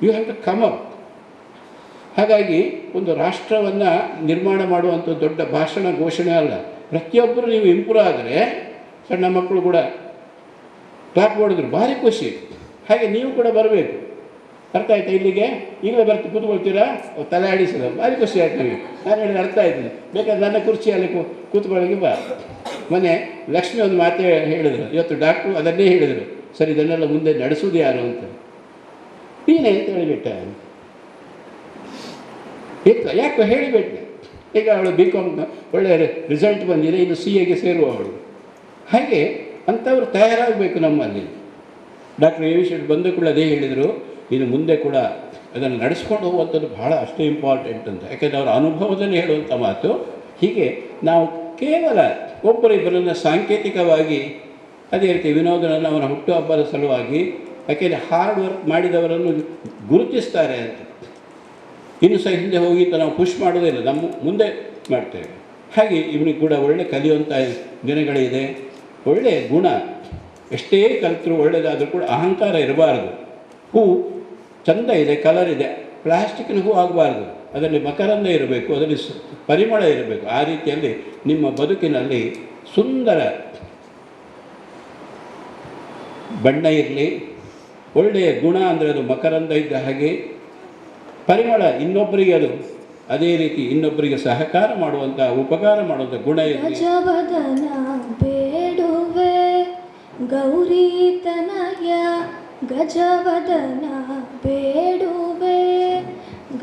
you have to come up. ಹಾಗಾಗಿ ಒಂದು ರಾಷ್ಟ್ರವನ್ನು ನಿರ್ಮಾಣ ಮಾಡುವಂಥ ದೊಡ್ಡ ಭಾಷಣ ಘೋಷಣೆ ಅಲ್ಲ. ಪ್ರತಿಯೊಬ್ಬರು ನೀವು ಇಂಪ್ರೂವ್ ಆದರೆ, ಸಣ್ಣ ಮಕ್ಕಳು ಕೂಡ ಕ್ಲಾಪ್ ಹೊಡೆದ್ರು, ಭಾರಿ ಖುಷಿ. ಹಾಗೆ ನೀವು ಕೂಡ ಬರಬೇಕು. ಅರ್ಥ ಆಯ್ತಾ? ಇಲ್ಲಿಗೆ ಈಗಲೇ ಬರ್ತು ಕೂತ್ಕೊಳ್ತೀರಾ, ತಲೆ ಆಡಿಸಿದ, ಭಾರಿ ಖುಷಿ ಆಯ್ತು ನನಗೆ. ನಾನು ಹೇಳಿದ ಅರ್ಥ ಆಯ್ತು, ಬೇಕಾದ್ರೆ ನನ್ನ ಕುರ್ಚಿಯಲ್ಲಿ ಕೂತ್ಕೊಳ್ಳೋಕೆ ಬಾ. ಮೊನ್ನೆ ಲಕ್ಷ್ಮಿ ಒಂದು ಮಾತೇ ಹೇಳಿದರು, ಇವತ್ತು ಡಾಕ್ಟ್ರು ಅದನ್ನೇ ಹೇಳಿದರು, ಸರ್ ಇದನ್ನೆಲ್ಲ ಮುಂದೆ ನಡೆಸೋದು ಯಾರು ಅಂತ. ನೀನೇ ಅಂತ ಹೇಳಿಬಿಟ್ಟ. ಯಾಕೆ ಹೇಳಿಬಿಟ್ಟೆ. ಈಗ ಅವಳು BCom ಒಳ್ಳೆಯ ರಿಸಲ್ಟ್ ಬಂದಿದೆ, ಇನ್ನು CAಗೆ ಸೇರುವವಳು. ಹಾಗೆ ಅಂಥವ್ರು ತಯಾರಾಗಬೇಕು ನಮ್ಮಲ್ಲಿ. ಡಾಕ್ಟರ್ ಎ ವಿ ಶೆಟ್ಟಿ ಬಂದ ಕೂಡ ಅದೇ ಹೇಳಿದರು, ಇನ್ನು ಮುಂದೆ ಕೂಡ ಅದನ್ನು ನಡೆಸ್ಕೊಂಡು ಹೋಗುವಂಥದ್ದು ಬಹಳ ಅಷ್ಟೇ ಇಂಪಾರ್ಟೆಂಟ್ ಅಂತ. ಯಾಕೆಂದರೆ ಅವರ ಅನುಭವದಲ್ಲಿ ಹೇಳುವಂಥ ಮಾತು. ಹೀಗೆ ನಾವು ಕೇವಲ ಒಬ್ಬರಿಬ್ಬರನ್ನು ಸಾಂಕೇತಿಕವಾಗಿ, ಅದೇ ರೀತಿ ವಿನೋದನನ್ನು ಅವನ ಹುಟ್ಟುಹಬ್ಬದ ಸಲುವಾಗಿ, ಯಾಕೆಂದರೆ ಹಾರ್ಡ್ ವರ್ಕ್ ಮಾಡಿದವರನ್ನು ಗುರುತಿಸ್ತಾರೆ ಅಂತ, ಇನ್ನು ಸಹ ಹಿಂದೆ ಹೋಗಿ ಅಂತ ನಾವು ಪುಷ್ ಮಾಡೋದಿಲ್ಲ, ನಮ್ಮ ಮುಂದೆ ಮಾಡ್ತೇವೆ. ಹಾಗೆ ಇವನಿಗೆ ಕೂಡ ಒಳ್ಳೆ ಕಲಿಯುವಂಥ ದಿನಗಳಿದೆ. ಒಳ್ಳೆಯ ಗುಣ, ಎಷ್ಟೇ ಕಲಿತರೂ ಒಳ್ಳೆಯದಾದರೂ ಕೂಡ ಅಹಂಕಾರ ಇರಬಾರ್ದು. ಹೂ ಚೆಂದ ಇದೆ, ಕಲರ್ ಇದೆ, ಪ್ಲಾಸ್ಟಿಕ್ನ ಹೂ ಆಗಬಾರ್ದು. ಅದರಲ್ಲಿ ಮಕರಂದ ಇರಬೇಕು, ಅದರಲ್ಲಿ ಪರಿಮಳ ಇರಬೇಕು. ಆ ರೀತಿಯಲ್ಲಿ ನಿಮ್ಮ ಬದುಕಿನಲ್ಲಿ ಸುಂದರ ಬಣ್ಣ ಇರಲಿ. ಒಳ್ಳೆಯ ಗುಣ ಅಂದರೆ ಅದು ಮಕರಂದ ಇದ್ದ ಹಾಗೆ, ಪರಿಮಳ ಇನ್ನೊಬ್ಬರಿಗೆ ಅದು ಅದೇ ರೀತಿ ಇನ್ನೊಬ್ಬರಿಗೆ ಸಹಕಾರ ಮಾಡುವಂಥ ಉಪಕಾರ ಮಾಡುವಂಥ ಗುಣ ಇರಲಿ. ಗಜವದನ ಬೇಡುವೆ ಗೌರಿ ತನಯ, ಗಜವದನ ಬೇಡುವೆ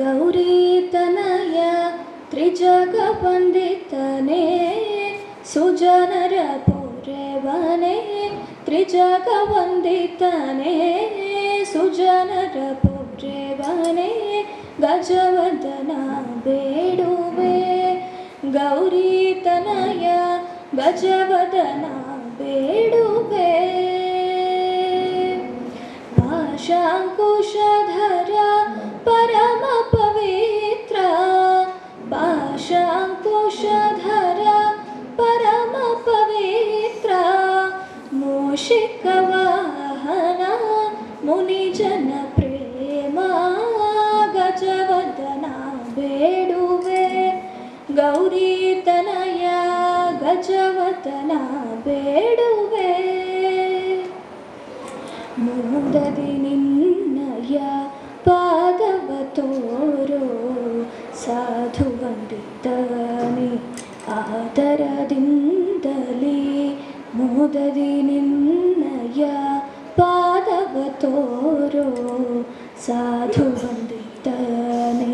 ಗೌರಿ ತನಯ, ತ್ರಿಜಗ ವಂದಿತನೇ ಸುಜನರ ಪೂರ್ಯವನೇ, ತ್ರಿಜಗ ವಂದಿತನೇ ಸುಜನರ ಪೂರ್ಯವನೇ, ಗಜವದನ ಬೇಡುವೆ ಗೌರಿ ತನಯ, ಗಜವದನ ಬೇಡುವೆ. ಪಾಶಾಂಕುಶಧರ ಪರಮ ಪವಿತ್ರ, ಪಾಶಾಂಕುಶಧರ ಪರಮ ಪವಿತ್ರ, ಮೂಷಿಕ ವಾಹನ ಮುನಿಜನ ಪ್ರೇಮ, ಗಜವದನ ಬೇಡುವೆ ಗೌರಿ ತನಯ, ಗಜವದನ ಬೇಡುವೆ. ಮೋದದಿ ನಿನ್ನಯ ಪಾದವ ತೋರೋ ಸಾಧು ವಂದಿತನೇ ಆದರದಿಂದಲೇ, ಮೋದದಿ ನಿನ್ನಯ ಪಾದವ ತೋರೋ ಸಾಧು ವಂದಿತನೇ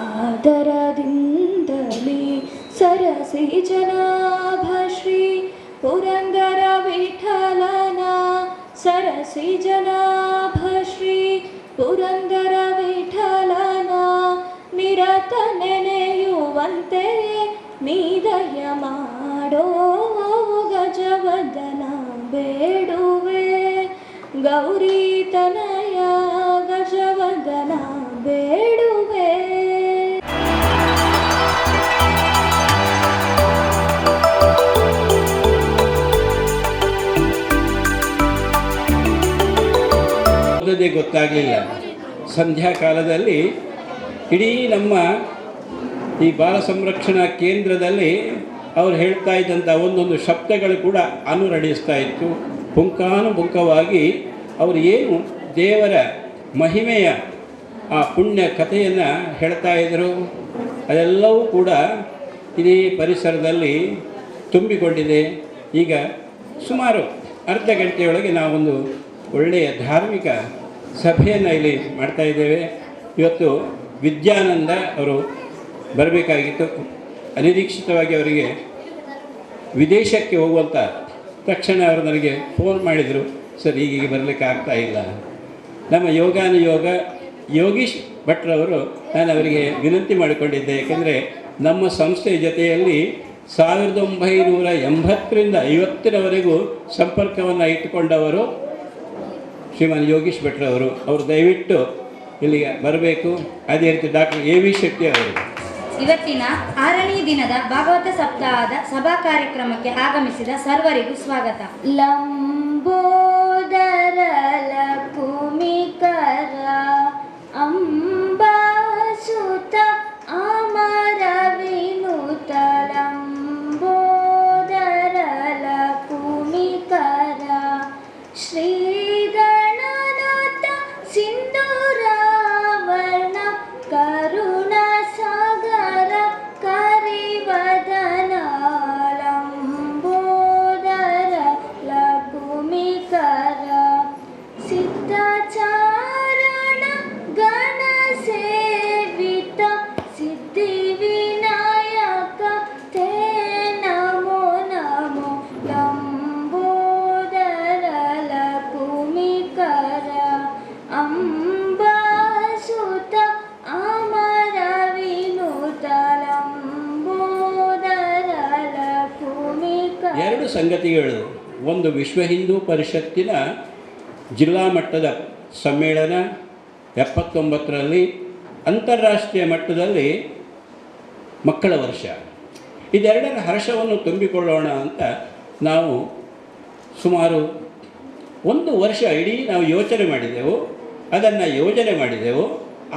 ಆದರದಿಂದಲೇ, ಸರಸಿ ಜನಾಭ ಶ್ರೀ ಪುರಂದರ ವಿಠಲನ, ಸರಸಿ ಜನಾಭ ಶ್ರೀ ಪುರಂದರ ವಿಠಲನ, ನಿರತ ನೆನೆಯುವಂತೆ ನೀದಯ ಮಾಡೋ ಗಜವದನ ಬೇಡುವೆ ಗೌರಿ ತನಯ, ಗಜವದನ ಬೇಡುವೆ. ಗೊತ್ತಾಗಲಿಲ್ಲ. ಸಂಧ್ಯಾ ಕಾಲದಲ್ಲಿ ಇಡೀ ನಮ್ಮ ಈ ಬಾಲ ಸಂರಕ್ಷಣಾ ಕೇಂದ್ರದಲ್ಲಿ ಅವ್ರು ಹೇಳ್ತಾ ಇದ್ದಂಥ ಒಂದೊಂದು ಶಬ್ದಗಳು ಕೂಡ ಅನುರಣಿಸ್ತಾ ಇತ್ತು. ಪುಂಖಾನುಪುಂಖವಾಗಿ ಅವರು ಏನು ದೇವರ ಮಹಿಮೆಯ ಆ ಪುಣ್ಯ ಕಥೆಯನ್ನು ಹೇಳ್ತಾ ಇದ್ದರು, ಅದೆಲ್ಲವೂ ಕೂಡ ಇಡೀ ಪರಿಸರದಲ್ಲಿ ತುಂಬಿಕೊಂಡಿದೆ. ಈಗ ಸುಮಾರು ಅರ್ಧ ಗಂಟೆಯೊಳಗೆ ನಾವೊಂದು ಒಳ್ಳೆಯ ಧಾರ್ಮಿಕ ಸಭೆಯನ್ನು ಇಲ್ಲಿ ಮಾಡ್ತಾಯಿದ್ದೇವೆ. ಇವತ್ತು ವಿದ್ಯಾನಂದ ಅವರು ಬರಬೇಕಾಗಿತ್ತು, ಅನಿರೀಕ್ಷಿತವಾಗಿ ಅವರಿಗೆ ವಿದೇಶಕ್ಕೆ ಹೋಗುವಂಥ ತಕ್ಷಣ ಅವರು ನನಗೆ ಫೋನ್ ಮಾಡಿದರು, ಸರ್ ಈಗೀಗ ಬರಲಿಕ್ಕೆ ಆಗ್ತಾ ಇಲ್ಲ. ನಮ್ಮ ಯೋಗಾನುಯೋಗ ಯೋಗೀಶ್ ಭಟ್ರವರು ನಾನು ಅವರಿಗೆ ವಿನಂತಿ ಮಾಡಿಕೊಂಡಿದ್ದೆ, ಏಕೆಂದರೆ ನಮ್ಮ ಸಂಸ್ಥೆಯ ಜೊತೆಯಲ್ಲಿ 1980ರಿಂದ 50ರವರೆಗೂ ಸಂಪರ್ಕವನ್ನು ಇಟ್ಟುಕೊಂಡವರು ಶ್ರೀಮಾನ್ ಯೋಗೀಶ್ ಭಟ್ರವರು. ಅವರು ದಯವಿಟ್ಟು ಇಲ್ಲಿಗೆ ಬರಬೇಕು. ಅದೇ ರೀತಿ ಡಾಕ್ಟರ್ ಎ ವಿ ಶೆಟ್ಟಿ ಅವರು. ಇವತ್ತಿನ 6ನೇ ದಿನದ ಭಾಗವತ ಸಪ್ತಾಹದ ಸಭಾ ಕಾರ್ಯಕ್ರಮಕ್ಕೆ ಆಗಮಿಸಿದ ಸರ್ವರಿಗೂ ಸ್ವಾಗತ. ಲಂಬೋದರ ಲಕುಮಿಕರ ಅಂಬಾಸುತ ಅಮರ ವಿನುತ, ಲಂಬೋದರ ಲಕುಮಿಕರ ಶ್ರೀ ಸಿಂಧೂರಾವರ್ಣ ಕರುಣ ಸಾಗರ ಕರಿವದನ, ಲಂಬೋದರ ಲಕುಮಿಕರ ಸಿದ್ಧಾಚಾರಣ ಗಣ ಸೇವಿತ, ಸಿದ್ಧಿ ವಿನಾಯಕ ತೇ ನಮೋ ನಮೋ, ಲಂಬೋದರ ಲಕುಮಿಕರ ಅಂಬಾಸುತ ಅಮರ ವಿನುತ, ಲಂಬೋದರ ಲಕುಮಿಕರ. ಎರಡು ಸಂಗತಿಗಳು. ಒಂದು ವಿಶ್ವ ಹಿಂದೂ ಪರಿಷತ್ತಿನ ಜಿಲ್ಲಾ ಮಟ್ಟದ ಸಮ್ಮೇಳನ 79ರಲ್ಲಿ, ಅಂತಾರಾಷ್ಟ್ರೀಯ ಮಟ್ಟದಲ್ಲಿ ಮಕ್ಕಳ ವರ್ಷ. ಇದೆರಡರ ಹರ್ಷವನ್ನು ತುಂಬಿಕೊಳ್ಳೋಣ ಅಂತ ನಾವು ಸುಮಾರು 1 ವರ್ಷ ಇಡೀ ನಾವು ಯೋಚನೆ ಮಾಡಿದೆವು. ಅದನ್ನು ಯೋಜನೆ ಮಾಡಿದೆವು.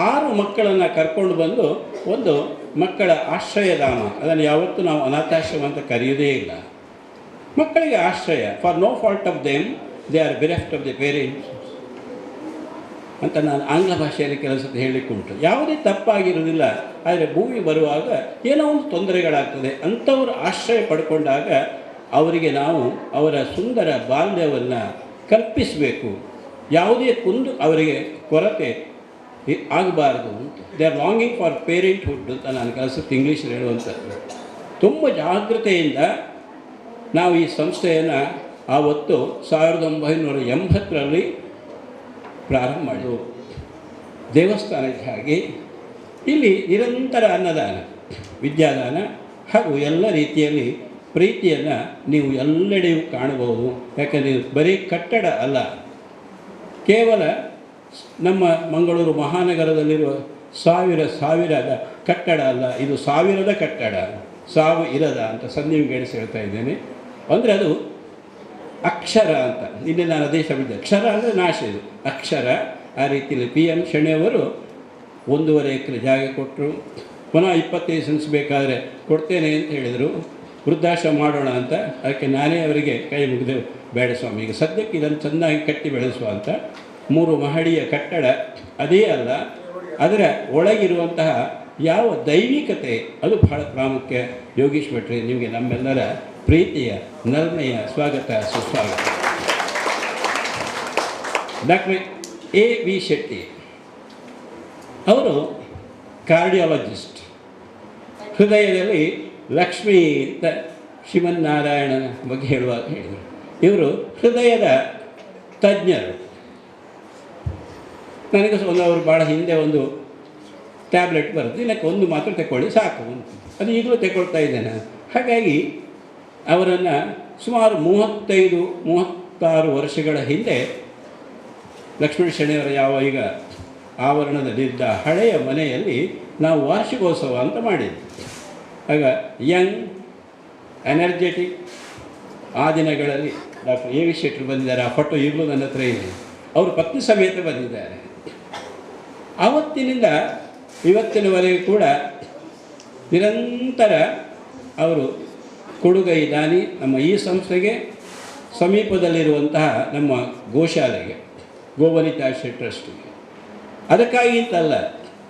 6 ಮಕ್ಕಳನ್ನು ಕರ್ಕೊಂಡು ಬಂದು ಒಂದು ಮಕ್ಕಳ ಆಶ್ರಯಧಾಮ, ಅದನ್ನು ಯಾವತ್ತೂ ನಾವು ಅನಾಥಾಶ್ರಮ ಅಂತ ಕರೆಯುವುದೇ ಇಲ್ಲ. ಮಕ್ಕಳಿಗೆ ಆಶ್ರಯ, for no fault of them they are bereft of the parents. ಅಂತ ನಾನು ಆಂಗ್ಲ ಭಾಷೆಯಲ್ಲಿ ಕೆಲಸ ಹೇಳಲಿಕ್ಕುಂಟು. ಯಾವುದೇ ತಪ್ಪಾಗಿರುವುದಿಲ್ಲ, ಆದರೆ ಭೂಮಿ ಬರುವಾಗ ಏನೋ ಒಂದು ತೊಂದರೆಗಳಾಗ್ತದೆ. ಅಂಥವರು ಆಶ್ರಯ ಪಡ್ಕೊಂಡಾಗ ಅವರಿಗೆ ನಾವು ಅವರ ಸುಂದರ ಬಾಲ್ಯವನ್ನು ಕಲ್ಪಿಸಬೇಕು. ಯಾವುದೇ ಕುಂದು ಅವರಿಗೆ ಕೊರತೆ ಆಗಬಾರ್ದು. They are longing for parenthood ಅಂತ ನಾನು ಕೆಲಸಕ್ಕೆ ಇಂಗ್ಲೀಷಲ್ಲಿ ಹೇಳುವಂಥದ್ದು. ತುಂಬ ಜಾಗ್ರತೆಯಿಂದ ನಾವು ಈ ಸಂಸ್ಥೆಯನ್ನು ಆವತ್ತು 1980ರಲ್ಲಿ ಪ್ರಾರಂಭ ಮಾಡಿದೆವು. ದೇವಸ್ಥಾನದ ಹಾಗೆ ಇಲ್ಲಿ ನಿರಂತರ ಅನ್ನದಾನ, ವಿದ್ಯಾದಾನ ಹಾಗೂ ಎಲ್ಲ ರೀತಿಯಲ್ಲಿ ಪ್ರೀತಿಯನ್ನು ನೀವು ಎಲ್ಲೆಡೆಯೂ ಕಾಣಬಹುದು. ಯಾಕಂದರೆ ಬರೀ ಕಟ್ಟಡ ಅಲ್ಲ, ಕೇವಲ ನಮ್ಮ ಮಂಗಳೂರು ಮಹಾನಗರದಲ್ಲಿರುವ ಸಾವಿರದ ಕಟ್ಟಡ ಅಲ್ಲ, ಇದು ಸಾವಿರದ ಕಟ್ಟಡ, ಸಾವು ಇರದ ಅಂತ ಸಂಧಿವಿಗಡಿಸಿ ಹೇಳ್ತಾ ಇದ್ದೇನೆ. ಅಂದರೆ ಅದು ಅಕ್ಷರ ಅಂತ. ಇಲ್ಲಿ ನಾನು ಅದೇ ಶಬ್ದ, ಅಕ್ಷರ ಅಂದರೆ ನಾಶ, ಇದು ಅಕ್ಷರ. ಆ ರೀತಿಯಲ್ಲಿ PM ಶೆಣೆಯವರು 1.5 ಎಕರೆ ಜಾಗ ಕೊಟ್ಟರು. ಪುನಃ 25 ಸೆನ್ಸ್ ಬೇಕಾದರೆ ಕೊಡ್ತೇನೆ ಅಂತ ಹೇಳಿದರು. ವೃದ್ಧಾಶ್ರಮ ಮಾಡೋಣ ಅಂತ. ಅದಕ್ಕೆ ನಾನೇ ಅವರಿಗೆ ಕೈ ಮುಗಿದು, ಬೇಡ ಸ್ವಾಮಿ, ಈಗ ಸದ್ಯಕ್ಕೆ ಇದನ್ನು ಚೆನ್ನಾಗಿ ಕಟ್ಟಿ ಬೆಳೆಸುವ ಅಂತ. 3 ಮಹಡಿಯ ಕಟ್ಟಡ ಅದೇ ಅಲ್ಲ, ಅದರ ಒಳಗಿರುವಂತಹ ಯಾವ ದೈವಿಕತೆ ಅದು ಬಹಳ ಪ್ರಾಮುಖ್ಯ. ಯೋಗೀಶ್ ಭಟ್ರೆ, ನಿಮಗೆ ನಮ್ಮೆಲ್ಲರ ಪ್ರೀತಿಯ ನಲ್ಮೆಯ ಸ್ವಾಗತ, ಸುಸ್ವಾಗತ. Doctor A.V. ಶೆಟ್ಟಿ ಅವರು ಕಾರ್ಡಿಯಾಲಜಿಸ್ಟ್. ಹೃದಯದಲ್ಲಿ ಲಕ್ಷ್ಮೀ ಅಂತ ಶ್ರೀಮನ್ನಾರಾಯಣನ ಬಗ್ಗೆ ಹೇಳುವಾಗ ಹೇಳಿದರು. ಇವರು ಹೃದಯದ ತಜ್ಞರು. ನನಗೆ ಅವರು ಭಾಳ ಹಿಂದೆ ಒಂದು ಟ್ಯಾಬ್ಲೆಟ್ ಬರುತ್ತೆ, ದಿನಕ್ಕೆ 1 ಮಾತ್ರೆ ತಗೊಳ್ಳಿ ಸಾಕು, ಅದು ಈಗಲೂ ತಗೊಳ್ತಾ ಇದ್ದೇನೆ. ಹಾಗಾಗಿ ಅವರನ್ನು ಸುಮಾರು 35-36 ವರ್ಷಗಳ ಹಿಂದೆ ಲಕ್ಷ್ಮೀ ಶೆಣೆಯವರ ಯಾವ ಈಗ ಆವರಣದಲ್ಲಿದ್ದ ಹಳೆಯ ಮನೆಯಲ್ಲಿ ನಾವು ವಾರ್ಷಿಕೋತ್ಸವ ಅಂತ ಮಾಡಿದ್ವಿ. ಆಗ ಯಂಗ್ ಎನರ್ಜೆಟಿಕ್ ಆ ದಿನಗಳಲ್ಲಿ ಡಾಕ್ಟರ್ A.V. ಶೆಟ್ಟಿ ಬಂದಿದ್ದಾರೆ. ಆ ಫೋಟೋ ಈಗಲೂ ನನ್ನ ಹತ್ರ ಇದೆ. ಅವರು ಪತ್ನಿ ಸಮೇತ ಬಂದಿದ್ದಾರೆ. ಆವತ್ತಿನಿಂದ ಇವತ್ತಿನವರೆಗೂ ಕೂಡ ನಿರಂತರ ಅವರು ಕೊಡುಗೈ ದಾನಿ ನಮ್ಮ ಈ ಸಂಸ್ಥೆಗೆ, ಸಮೀಪದಲ್ಲಿರುವಂತಹ ನಮ್ಮ ಗೋಶಾಲೆಗೆ, ಗೋವನಿತಾಶ್ರಯ ಟ್ರಸ್ಟಿಗೆ. ಅದಕ್ಕಾಗಿ ಅಂತಲ್ಲ,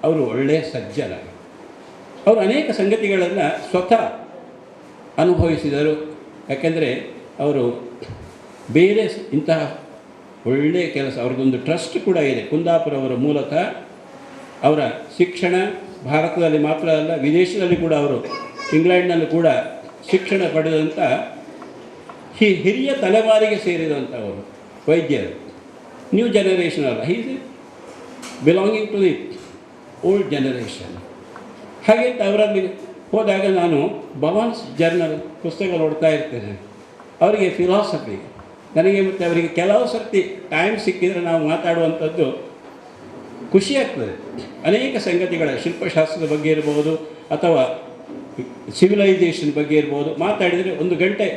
ಅವರು ಒಳ್ಳೆಯ ಸಜ್ಜನ. ಅವರು ಅನೇಕ ಸಂಗತಿಗಳನ್ನು ಸ್ವತಃ ಅನುಭವಿಸಿದರು. ಯಾಕೆಂದರೆ ಅವರು ಬೇರೆ ಇಂತಹ ಒಳ್ಳೆಯ ಕೆಲಸ, ಅವ್ರದ್ದೊಂದು ಟ್ರಸ್ಟ್ ಕೂಡ ಇದೆ ಕುಂದಾಪುರ. ಅವರ ಮೂಲತಃ ಅವರ ಶಿಕ್ಷಣ ಭಾರತದಲ್ಲಿ ಮಾತ್ರ ಅಲ್ಲ, ವಿದೇಶದಲ್ಲಿ ಕೂಡ ಅವರು ಇಂಗ್ಲೆಂಡ್ನಲ್ಲೂ ಕೂಡ ಶಿಕ್ಷಣ ಪಡೆದಂಥ ಹಿರಿಯ ತಲೆಮಾರಿಗೆ ಸೇರಿದಂಥವರು ವೈದ್ಯರು. ನ್ಯೂ ಜನರೇಷನ್ ಅಲ್ಲ, he is belonging to the old generation. ಹಾಗೆ ಅವರಲ್ಲಿ ಹೋದಾಗ ನಾನು ಭವಾನ್ಸ್ ಜರ್ನಲ್ ಪುಸ್ತಕ ನೋಡ್ತಾ ಇರ್ತೇನೆ. ಅವರಿಗೆ ಫಿಲಾಸಫಿ, ನನಗೆ ಮತ್ತು ಅವರಿಗೆ ಕೆಲವು ಸರ್ತಿ ಟೈಮ್ ಸಿಕ್ಕಿದರೆ ನಾವು ಮಾತಾಡುವಂಥದ್ದು ಖುಷಿಯಾಗ್ತದೆ. ಅನೇಕ ಸಂಗತಿಗಳ ಶಿಲ್ಪಶಾಸ್ತ್ರದ ಬಗ್ಗೆ ಇರ್ಬೋದು ಅಥವಾ ಸಿವಿಲೈಸೇಷನ್ ಬಗ್ಗೆ ಇರ್ಬೋದು, ಮಾತಾಡಿದರೆ 1 ಗಂಟೆ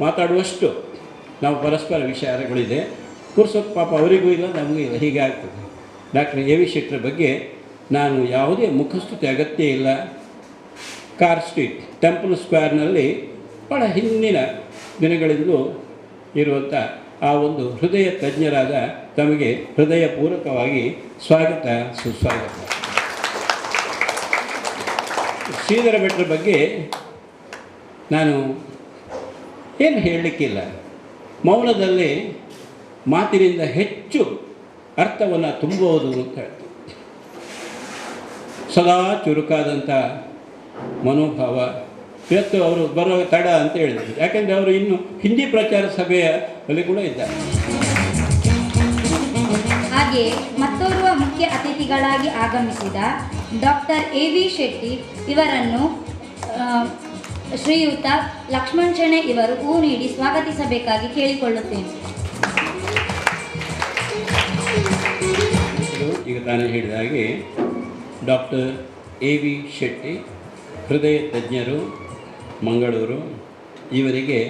ಮಾತಾಡುವಷ್ಟು ನಾವು ಪರಸ್ಪರ ವಿಚಾರಗಳಿದೆ. ಪುರ್ಸೊತ್ತು ಪಾಪ ಅವರಿಗೂ ಇಲ್ಲ, ನಮಗೂ ಇಲ್ಲ, ಹೀಗೆ ಆಗ್ತದೆ. Doctor A.V. ಶೆಟ್ಟರ ಬಗ್ಗೆ ನಾನು ಯಾವುದೇ ಮುಖಸ್ತುತಿ ಅಗತ್ಯ ಇಲ್ಲ. ಕಾರ್ ಸ್ಟ್ರೀಟ್ ಟೆಂಪಲ್ ಸ್ಕ್ವೇರ್ನಲ್ಲಿ ಭಾಳ ಹಿಂದಿನ ದಿನಗಳಿಂದಲೂ ಇರುವಂಥ ಆ ಒಂದು ಹೃದಯ ತಜ್ಞರಾದ ತಮಗೆ ಹೃದಯಪೂರ್ವಕವಾಗಿ ಸ್ವಾಗತ, ಸುಸ್ವಾಗತ. ಶ್ರೀಧರ ಭಟ್ರ ಬಗ್ಗೆ ನಾನು ಏನು ಹೇಳಲಿಕ್ಕಿಲ್ಲ. ಮೌನದಲ್ಲಿ ಮಾತಿನಿಂದ ಹೆಚ್ಚು ಅರ್ಥವನ್ನು ತುಂಬುವುದು ಅಂತ ಹೇಳ್ತಾರೆ. ಸದಾ ಚುರುಕಾದಂಥ ಮನೋಭಾವ. ಇವತ್ತು ಅವರು ಬರೋ ತಡ ಅಂತ ಹೇಳಿದರು, ಯಾಕೆಂದರೆ ಅವರು ಇನ್ನು ಹಿಂದಿ ಪ್ರಚಾರ ಸಭೆಯಲ್ಲಿ ಕೂಡ ಇದ್ದಾರೆ. ಹಾಗೆಯೇ ಮತ್ತೋರ್ವ ಮುಖ್ಯ ಅತಿಥಿಗಳಾಗಿ ಆಗಮಿಸಿದ ಡಾಕ್ಟರ್ A.V. ಶೆಟ್ಟಿ ಇವರನ್ನು ಶ್ರೀಯುತ ಲಕ್ಷ್ಮಣ್ ಶೆಣೆ ಇವರು ಹೂ ನೀಡಿ ಸ್ವಾಗತಿಸಬೇಕಾಗಿ ಕೇಳಿಕೊಳ್ಳುತ್ತೇನೆ. ಈಗ ತಾನೇ ಹೇಳಿದ ಹಾಗೆ ಡಾಕ್ಟರ್ A.V. ಶೆಟ್ಟಿ ಹೃದಯ ತಜ್ಞರು, ಮಂಗಳೂರು. ಇವರಿಗೆ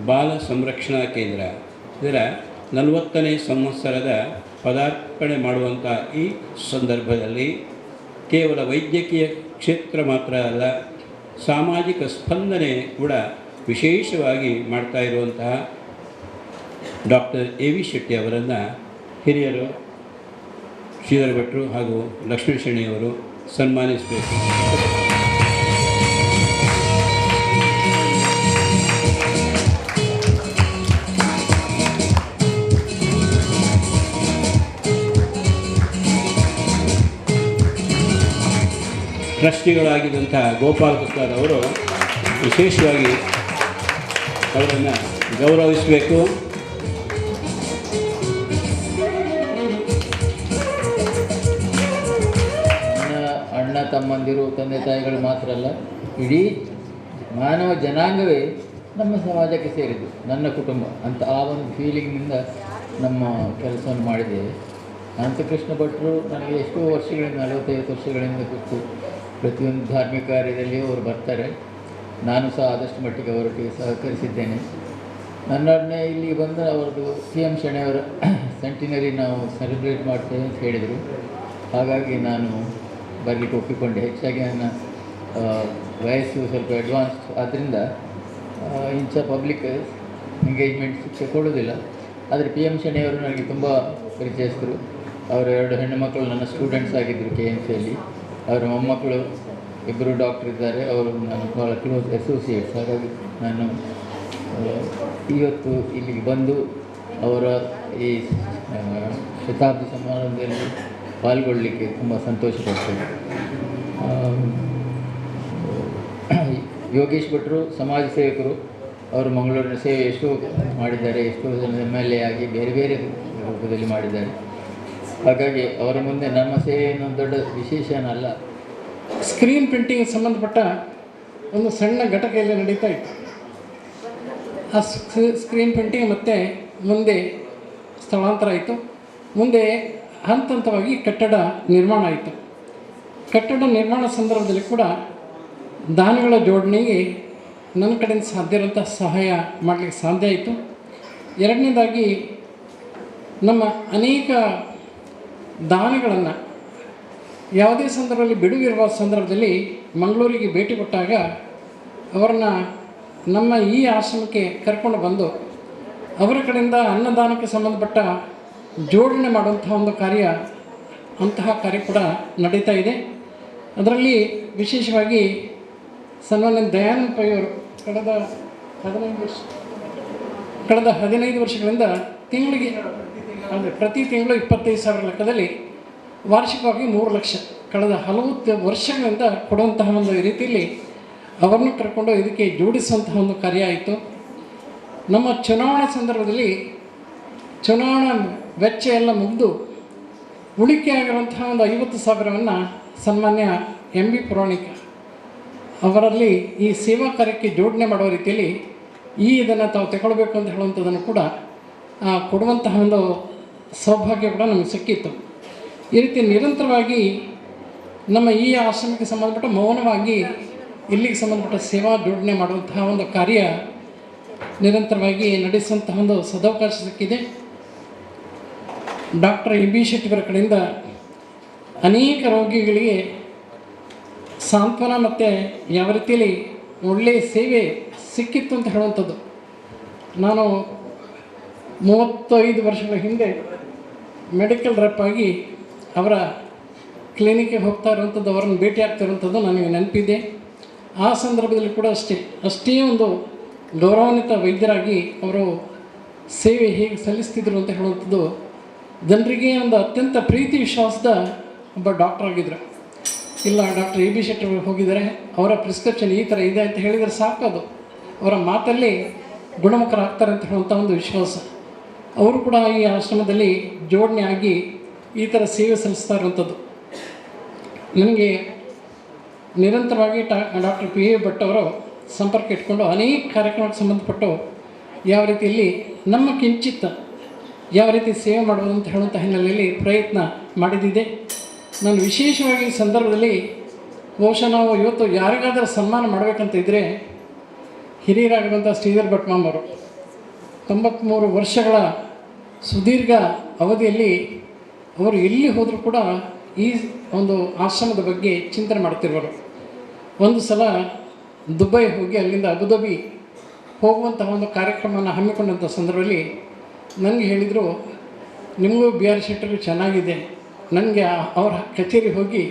ಬಾಲ ಸಂರಕ್ಷಣಾ ಕೇಂದ್ರ ಇದರ 40ನೇ ಸಂವತ್ಸರದ ಪದಾರ್ಪಣೆ ಮಾಡುವಂಥ ಈ ಸಂದರ್ಭದಲ್ಲಿ ಕೇವಲ ವೈದ್ಯಕೀಯ ಕ್ಷೇತ್ರ ಮಾತ್ರ ಅಲ್ಲ, ಸಾಮಾಜಿಕ ಸ್ಪಂದನೆ ಕೂಡ ವಿಶೇಷವಾಗಿ ಮಾಡ್ತಾ ಇರುವಂತಹ ಡಾಕ್ಟರ್ A.V. ಶೆಟ್ಟಿ ಅವರನ್ನು ಹಿರಿಯರು ಶ್ರೀಧರ್ ಭಟ್ರು ಹಾಗೂ ಲಕ್ಷ್ಮೀ ಶೆಣಿಯವರು ಸನ್ಮಾನಿಸಬೇಕು. ಟ್ರಸ್ಟಿಗಳಾಗಿದ್ದಂಥ ಗೋಪಾಲ್ ಕುಸ್ತಾರ್ ಅವರು ವಿಶೇಷವಾಗಿ ಅವರನ್ನು ಗೌರವಿಸಬೇಕು. ಅಣ್ಣ ತಮ್ಮಂದಿರು ತಂದೆ ತಾಯಿಗಳು ಮಾತ್ರ ಅಲ್ಲ, ಇಡೀ ಮಾನವ ಜನಾಂಗವೇ ನಮ್ಮ ಸಮಾಜಕ್ಕೆ ಸೇರಿದ್ದು, ನನ್ನ ಕುಟುಂಬ ಅಂತ ಆ ಒಂದು ಫೀಲಿಂಗ್ನಿಂದ ನಮ್ಮ ಕೆಲಸವನ್ನು ಮಾಡಿದ್ದೇವೆ. ಅನಂತಕೃಷ್ಣ ಭಟ್ರು ನನಗೆ ಎಷ್ಟೋ ವರ್ಷಗಳಿಂದ 45 ವರ್ಷಗಳಿಂದ ಗೊತ್ತು. ಪ್ರತಿಯೊಂದು ಧಾರ್ಮಿಕ ಕಾರ್ಯದಲ್ಲಿ ಅವರು ಬರ್ತಾರೆ. ನಾನು ಸಹ ಆದಷ್ಟು ಮಟ್ಟಿಗೆ ಅವರೊಟ್ಟಿಗೆ ಸಹಕರಿಸಿದ್ದೇನೆ. ನನ್ನೊಡನೆ ಇಲ್ಲಿ ಬಂದು ಅವ್ರದ್ದು CM ಶೆಣೆಯವರ ಸೆಂಟಿನರಿ ನಾವು ಸೆಲೆಬ್ರೇಟ್ ಮಾಡ್ತೇವೆ ಅಂತ ಹೇಳಿದರು. ಹಾಗಾಗಿ ನಾನು ಬರಲಿಕ್ಕೆ ಒಪ್ಪಿಕೊಂಡೆ. ಹೆಚ್ಚಾಗಿ ನನ್ನ ವಯಸ್ಸು ಸ್ವಲ್ಪ ಅಡ್ವಾನ್ಸ್ ಆದ್ದರಿಂದ ಇಂಥ ಪಬ್ಲಿಕ್ ಎಂಗೇಜ್ಮೆಂಟ್ಸ್ ಕೊಡೋದಿಲ್ಲ. ಆದರೆ PM ಶೆಣೆಯವರು ನನಗೆ ತುಂಬ ಪರಿಚಯಿಸಿದರು. ಅವರ 2 ಹೆಣ್ಣು ಮಕ್ಕಳು ನನ್ನ ಸ್ಟೂಡೆಂಟ್ಸ್ ಆಗಿದ್ದರು KMCಯಲ್ಲಿ. ಅವರ ಮೊಮ್ಮಕ್ಕಳು ಇಬ್ಬರು ಡಾಕ್ಟರ್ ಇದ್ದಾರೆ. ಅವರು ನಾನು ಭಾಳ ಕ್ಲೋಸ್ ಅಸೋಸಿಯೇಟ್ಸ್. ಹಾಗಾಗಿ ನಾನು ಇವತ್ತು ಇಲ್ಲಿಗೆ ಬಂದು ಅವರ ಈ ಶತಾಬ್ದಿ ಸಮಾರಂಭದಲ್ಲಿ ಪಾಲ್ಗೊಳ್ಳಲಿಕ್ಕೆ ತುಂಬ ಸಂತೋಷ ಪಡ್ತೇನೆ. ಯೋಗೇಶ್ ಭಟ್ರು ಸಮಾಜ ಸೇವಕರು. ಅವರು ಮಂಗಳೂರಿನ ಸೇವೆ ಎಷ್ಟೋ ಮಾಡಿದ್ದಾರೆ, ಎಷ್ಟೋ ಜನ MLA ಆಗಿ ಬೇರೆ ಬೇರೆ ರೂಪದಲ್ಲಿ ಮಾಡಿದ್ದಾರೆ. ಹಾಗಾಗಿ ಅವರ ಮುಂದೆ ನಮ್ಮ ಸೇವೆ ಏನೋ ದೊಡ್ಡ ವಿಶೇಷ ಅಲ್ಲ. ಸ್ಕ್ರೀನ್ ಪ್ರಿಂಟಿಂಗ್ ಸಂಬಂಧಪಟ್ಟ ಒಂದು ಸಣ್ಣ ಘಟಕ ಇಲ್ಲಿ ನಡೀತಾ ಇತ್ತು. ಆ ಸ್ಕ್ರೀನ್ ಪ್ರಿಂಟಿಂಗ್ ಮತ್ತು ಮುಂದೆ ಸ್ಥಳಾಂತರ ಆಯಿತು. ಮುಂದೆ ಹಂತ ಹಂತವಾಗಿ ಕಟ್ಟಡ ನಿರ್ಮಾಣ ಆಯಿತು. ಕಟ್ಟಡ ನಿರ್ಮಾಣ ಸಂದರ್ಭದಲ್ಲಿ ಕೂಡ ದಾನಿಗಳ ಜೋಡಣೆಗೆ ನನ್ನ ಕಡೆಯಿಂದ ಸಾಧ್ಯ ಇರುವಂಥ ಸಹಾಯ ಮಾಡಲಿಕ್ಕೆ ಸಾಧ್ಯ ಆಯಿತು. ಎರಡನೇದಾಗಿ ನಮ್ಮ ಅನೇಕ ದಾನಿಗಳನ್ನು ಯಾವುದೇ ಸಂದರ್ಭದಲ್ಲಿ ಬಿಡುವಿರುವ ಸಂದರ್ಭದಲ್ಲಿ ಮಂಗಳೂರಿಗೆ ಭೇಟಿ ಕೊಟ್ಟಾಗ ಅವರನ್ನು ನಮ್ಮ ಈ ಆಶ್ರಮಕ್ಕೆ ಕರ್ಕೊಂಡು ಬಂದು ಅವರ ಕಡೆಯಿಂದ ಅನ್ನದಾನಕ್ಕೆ ಸಂಬಂಧಪಟ್ಟ ಜೋಡಣೆ ಮಾಡುವಂತಹ ಒಂದು ಅಂತಹ ಕಾರ್ಯ ಕೂಡ ನಡೀತಾ ಇದೆ. ಅದರಲ್ಲಿ ವಿಶೇಷವಾಗಿ ಸನ್ಮಾನ್ಯ ದಯಾನಂದ ಪೈ ಅವರು ಕಳೆದ 15 ವರ್ಷಗಳಿಂದ ತಿಂಗಳಿಗೆ ಅಂದರೆ ಪ್ರತಿ ತಿಂಗಳು 25,000 ಲೆಕ್ಕದಲ್ಲಿ ವಾರ್ಷಿಕವಾಗಿ 3 ಲಕ್ಷ ಕಳೆದ ಹಲವು ವರ್ಷಗಳಿಂದ ಕೊಡುವಂತಹ ಒಂದು ರೀತಿಯಲ್ಲಿ ಅವರನ್ನು ಕರ್ಕೊಂಡು ಇದಕ್ಕೆ ಜೋಡಿಸುವಂತಹ ಒಂದು ಕಾರ್ಯ ಆಯಿತು. ನಮ್ಮ ಚುನಾವಣಾ ಸಂದರ್ಭದಲ್ಲಿ ಚುನಾವಣಾ ವೆಚ್ಚ ಎಲ್ಲ ಮುಗಿದು ಉಳಿಕೆ ಆಗಿರುವಂತಹ ಒಂದು 50,000ವನ್ನು ಸನ್ಮಾನ್ಯ MB ಪುರಾಣಿಕ ಅವರಲ್ಲಿ ಈ ಸೇವಾ ಕಾರ್ಯಕ್ಕೆ ಜೋಡಣೆ ಮಾಡುವ ರೀತಿಯಲ್ಲಿ ಇದನ್ನು ತಾವು ತಗೊಳ್ಬೇಕು ಅಂತ ಹೇಳುವಂಥದ್ದನ್ನು ಕೂಡ ಕೊಡುವಂತಹ ಒಂದು ಸೌಭಾಗ್ಯ ಕೂಡ ನಮಗೆ ಸಿಕ್ಕಿತ್ತು. ಈ ರೀತಿ ನಿರಂತರವಾಗಿ ನಮ್ಮ ಈ ಆಶ್ರಮಕ್ಕೆ ಸಂಬಂಧಪಟ್ಟ ಮೌನವಾಗಿ ಇಲ್ಲಿಗೆ ಸಂಬಂಧಪಟ್ಟ ಸೇವಾ ಜೋಡಣೆ ಮಾಡುವಂತಹ ಒಂದು ಕಾರ್ಯ ನಿರಂತರವಾಗಿ ನಡೆಸುವಂತಹ ಒಂದು ಸದವಕಾಶ ಸಿಕ್ಕಿದೆ. ಡಾಕ್ಟರ್ EB ಶೆಟ್ಟಿಯವರ ಕಡೆಯಿಂದ ಅನೇಕ ರೋಗಿಗಳಿಗೆ ಸಾಂತ್ವನ ಮತ್ತು ಯಾವ ರೀತಿಯಲ್ಲಿ ಒಳ್ಳೆಯ ಸೇವೆ ಸಿಕ್ಕಿತ್ತು ಅಂತ ಹೇಳುವಂಥದ್ದು. ನಾನು 35 ವರ್ಷಗಳ ಹಿಂದೆ ಮೆಡಿಕಲ್ ರೆಪ್ ಆಗಿ ಅವರ ಕ್ಲಿನಿಕ್ಗೆ ಹೋಗ್ತಾ ಇರುವಂಥದ್ದು, ಅವರನ್ನು ಭೇಟಿ ಆಗ್ತಾ ಇರುವಂಥದ್ದು ನನಗೆ ನೆನಪಿದೆ. ಆ ಸಂದರ್ಭದಲ್ಲಿ ಕೂಡ ಅಷ್ಟೇ ಒಂದು ಗೌರವಾನ್ವಿತ ವೈದ್ಯರಾಗಿ ಅವರು ಸೇವೆ ಹೇಗೆ ಸಲ್ಲಿಸ್ತಿದ್ರು ಅಂತ ಹೇಳುವಂಥದ್ದು ಜನರಿಗೆ ಒಂದು ಅತ್ಯಂತ ಪ್ರೀತಿ ವಿಶ್ವಾಸದ ಒಬ್ಬ ಡಾಕ್ಟರ್ ಆಗಿದ್ದರು. ಇಲ್ಲ ಡಾಕ್ಟರ್ EB ಶೆಟ್ಟಿ ಹೋಗಿದ್ದಾರೆ, ಅವರ ಪ್ರಿಸ್ಕ್ರಿಪ್ಷನ್ ಈ ಥರ ಇದೆ ಅಂತ ಹೇಳಿದರೆ ಸಾಕೋದು, ಅವರ ಮಾತಲ್ಲಿ ಗುಣಮುಖರಾಗ್ತಾರೆ ಅಂತ ಹೇಳುವಂಥ ಒಂದು ವಿಶ್ವಾಸ. ಅವರು ಕೂಡ ಈ ಆಶ್ರಮದಲ್ಲಿ ಜೋಡಣೆ ಆಗಿ ಈ ಥರ ಸೇವೆ ಸಲ್ಲಿಸ್ತಾ ಇರುವಂಥದ್ದು. ನನಗೆ ನಿರಂತರವಾಗಿ ಡಾಕ್ಟರ್ PA ಭಟ್ ಅವರು ಸಂಪರ್ಕ ಇಟ್ಕೊಂಡು ಅನೇಕ ಕಾರ್ಯಕ್ರಮಕ್ಕೆ ಸಂಬಂಧಪಟ್ಟು ಯಾವ ರೀತಿಯಲ್ಲಿ ನಮ್ಮ ಕಿಂಚಿತ್ತ ಯಾವ ರೀತಿ ಸೇವೆ ಮಾಡೋದು ಅಂತ ಹೇಳುವಂಥ ಹಿನ್ನೆಲೆಯಲ್ಲಿ ಪ್ರಯತ್ನ ಮಾಡಿದ್ದಿದೆ. ನಾನು ವಿಶೇಷವಾಗಿ ಈ ಸಂದರ್ಭದಲ್ಲಿ ಬಹುಶಃ ನಾವು ಇವತ್ತು ಯಾರಿಗಾದರೂ ಸನ್ಮಾನ ಮಾಡಬೇಕಂತ ಇದ್ದರೆ ಹಿರಿಯರಾಗಿರುವಂಥ ಶ್ರೀಧರ್ ಭಟ್ ಮಾಮರು 93 ವರ್ಷಗಳ ಸುದೀರ್ಘ ಅವಧಿಯಲ್ಲಿ ಅವರು ಎಲ್ಲಿ ಹೋದರೂ ಕೂಡ ಈ ಒಂದು ಆಶ್ರಮದ ಬಗ್ಗೆ ಚಿಂತನೆ ಮಾಡ್ತಿರುವರು. ಒಂದು ಸಲ ದುಬೈ ಹೋಗಿ ಅಲ್ಲಿಂದ ಅಬುದಾಬಿ ಹೋಗುವಂತಹ ಒಂದು ಕಾರ್ಯಕ್ರಮವನ್ನು ಹಮ್ಮಿಕೊಂಡಂಥ ಸಂದರ್ಭದಲ್ಲಿ ನನಗೆ ಹೇಳಿದರು, ನಿಮಗೂ BR ಶೆಟ್ಟರು ಚೆನ್ನಾಗಿದೆ, ನನಗೆ ಅವರ ಕಚೇರಿ ಹೋಗಿ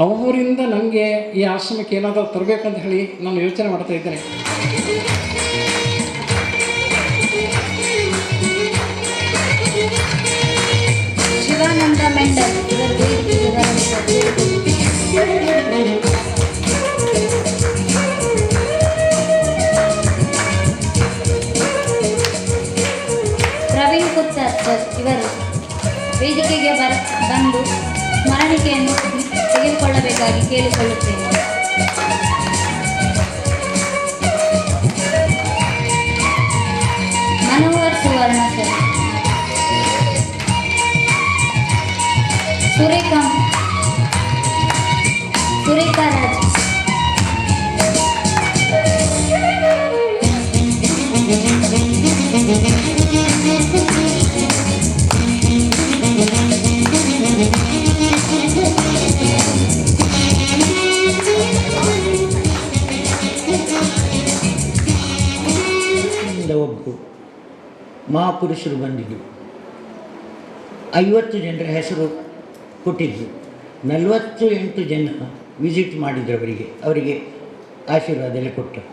ಅವರಿಂದ ನನಗೆ ಈ ಆಶ್ರಮಕ್ಕೆ ಏನಾದರೂ ತರಬೇಕಂತ ಹೇಳಿ ನಾನು ಯೋಚನೆ ಮಾಡ್ತಾ ಇದ್ದೇನೆ. ಶಿವಾನಂದ ಮೆಂಡಲ್ ಪ್ರವೀಣ್ ಪುತ್ತರ್ ಇವರು ವೇದಿಕೆಗೆ ಬಂದು ಸ್ಮರಣಿಕೆಯನ್ನು ತೆಗೆದುಕೊಳ್ಳಬೇಕಾಗಿ ಕೇಳಿಕೊಳ್ಳುತ್ತೇನೆ. ಮನೋಹರ್ ಸುವರ್ಣ ಸರ್, ಸುರೇಖಾ ರಾಜ್, ಒಬ್ಬರು ಮಹಾಪುರುಷರು ಬಂದಿದ್ದರು. 50 ಜನರ ಹೆಸರು ಕೊಟ್ಟಿದ್ದರು. 48 ಜನ ವಿಸಿಟ್ ಮಾಡಿದ್ರು. ಅವರಿಗೆ ಆಶೀರ್ವಾದ ಎಲ್ಲ ಕೊಟ್ಟರು.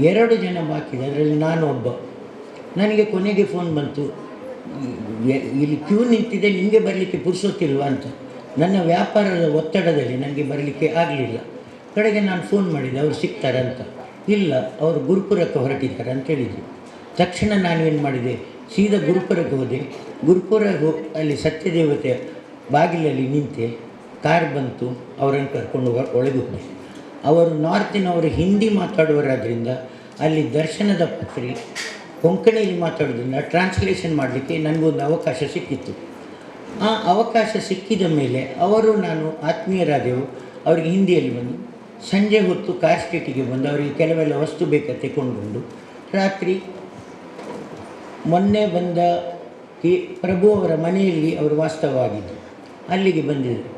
2 ಜನ ಬಾಕಿ ಇದೆ, ಅದರಲ್ಲಿ ನಾನು ಒಬ್ಬ. ನನಗೆ ಕೊನೆಗೆ ಫೋನ್ ಬಂತು, ಇಲ್ಲಿ ಕ್ಯೂ ನಿಂತಿದೆ, ನಿಮಗೆ ಬರಲಿಕ್ಕೆ ಪುರ್ಸೊತ್ತಿಲ್ವಾ ಅಂತ. ನನ್ನ ವ್ಯಾಪಾರದ ಒತ್ತಡದಲ್ಲಿ ನನಗೆ ಬರಲಿಕ್ಕೆ ಆಗಲಿಲ್ಲ. ಕಡೆಗೆ ನಾನು ಫೋನ್ ಮಾಡಿದೆ, ಅವರು ಸಿಗ್ತಾರಂತ. ಇಲ್ಲ, ಅವರು ಗುರುಪುರಕ್ಕೆ ಹೊರಟಿದ್ದಾರೆ ಅಂತ ಹೇಳಿದರು. ತಕ್ಷಣ ನಾನೇನು ಮಾಡಿದೆ, ಸೀದಾ ಗುರುಪುರಕ್ಕೆ ಹೋದೆ. ಗುರುಪುರಗೂ ಅಲ್ಲಿ ಸತ್ಯದೇವತೆ ಬಾಗಿಲಲ್ಲಿ ನಿಂತೆ. ಕಾರ್ ಬಂತು, ಅವರನ್ನು ಕರ್ಕೊಂಡು ಒಳಗೆ ಹೋದೆ. ಅವರು ನಾರ್ತಿನವರು ಹಿಂದಿ ಮಾತಾಡುವರಾದ್ರಿಂದ ಅಲ್ಲಿ ದರ್ಶನದ ಪತ್ರಿ ಕೊಂಕಣಿಯಲ್ಲಿ ಮಾತಾಡೋದ್ರಿಂದ ಟ್ರಾನ್ಸ್ಲೇಷನ್ ಮಾಡಲಿಕ್ಕೆ ನನಗೊಂದು ಅವಕಾಶ ಸಿಕ್ಕಿತ್ತು. ಆ ಅವಕಾಶ ಸಿಕ್ಕಿದ ಮೇಲೆ ಅವರು ನಾನು ಆತ್ಮೀಯರಾದೆವು. ಅವರಿಗೆ ಹಿಂದಿಯಲ್ಲಿ ಬಂದು ಸಂಜೆ ಹೊತ್ತು ಕಾರ್ ಸ್ಟ್ರೀಟಿಗೆ ಬಂದು ಅವರಿಗೆ ಕೆಲವೆಲ್ಲ ವಸ್ತು ಬೇಕಾದ ತೆಗೊಂಡು ರಾತ್ರಿ ಮೊನ್ನೆ ಬಂದ ಪ್ರಭು ಅವರ ಮನೆಯಲ್ಲಿ ಅವರು ವಾಸ್ತವವಾಗಿದ್ದರು. ಅಲ್ಲಿಗೆ ಬಂದಿದ್ದರು.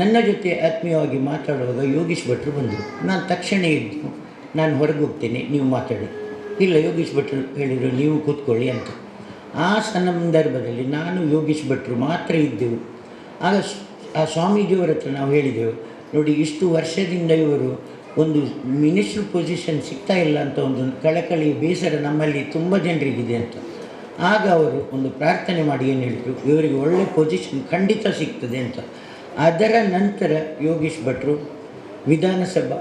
ನನ್ನ ಜೊತೆ ಆತ್ಮೀಯವಾಗಿ ಮಾತಾಡುವಾಗ ಯೋಗೀಶ್ ಭಟ್ರು ಬಂದರು. ನಾನು ತಕ್ಷಣ ಇದ್ದು, ನಾನು ಹೊರಗೆ ಹೋಗ್ತೇನೆ, ನೀವು ಮಾತಾಡಿ. ಇಲ್ಲ, ಯೋಗೀಶ್ ಭಟ್ರು ಹೇಳಿದರು ನೀವು ಕೂತ್ಕೊಳ್ಳಿ ಅಂತ. ಆ ಸಂದರ್ಭದಲ್ಲಿ ನಾನು ಯೋಗೀಶ್ ಭಟ್ರು ಮಾತ್ರ ಇದ್ದೆವು. ಆಗ ಆ ಸ್ವಾಮೀಜಿಯವರ ಹತ್ರ ನಾವು ಹೇಳಿದೆವು, ನೋಡಿ ಇಷ್ಟು ವರ್ಷದಿಂದ ಇವರು ಒಂದು ಮಿನಿಸ್ಟ್ರ್ ಪೊಸಿಷನ್ ಸಿಗ್ತಾ ಇಲ್ಲ ಅಂತ ಒಂದು ಕಳಕಳಿ ಬೇಸರ ನಮ್ಮಲ್ಲಿ ತುಂಬ ಜನರಿಗಿದೆ ಅಂತ. ಆಗ ಅವರು ಒಂದು ಪ್ರಾರ್ಥನೆ ಮಾಡಿ ಏನು ಹೇಳಿದರು, ಇವರಿಗೆ ಒಳ್ಳೆ ಪೊಸಿಷನ್ ಖಂಡಿತ ಸಿಗ್ತದೆ ಅಂತ. ಅದರ ನಂತರ ಯೋಗೀಶ್ ಭಟ್ರು ವಿಧಾನಸಭಾ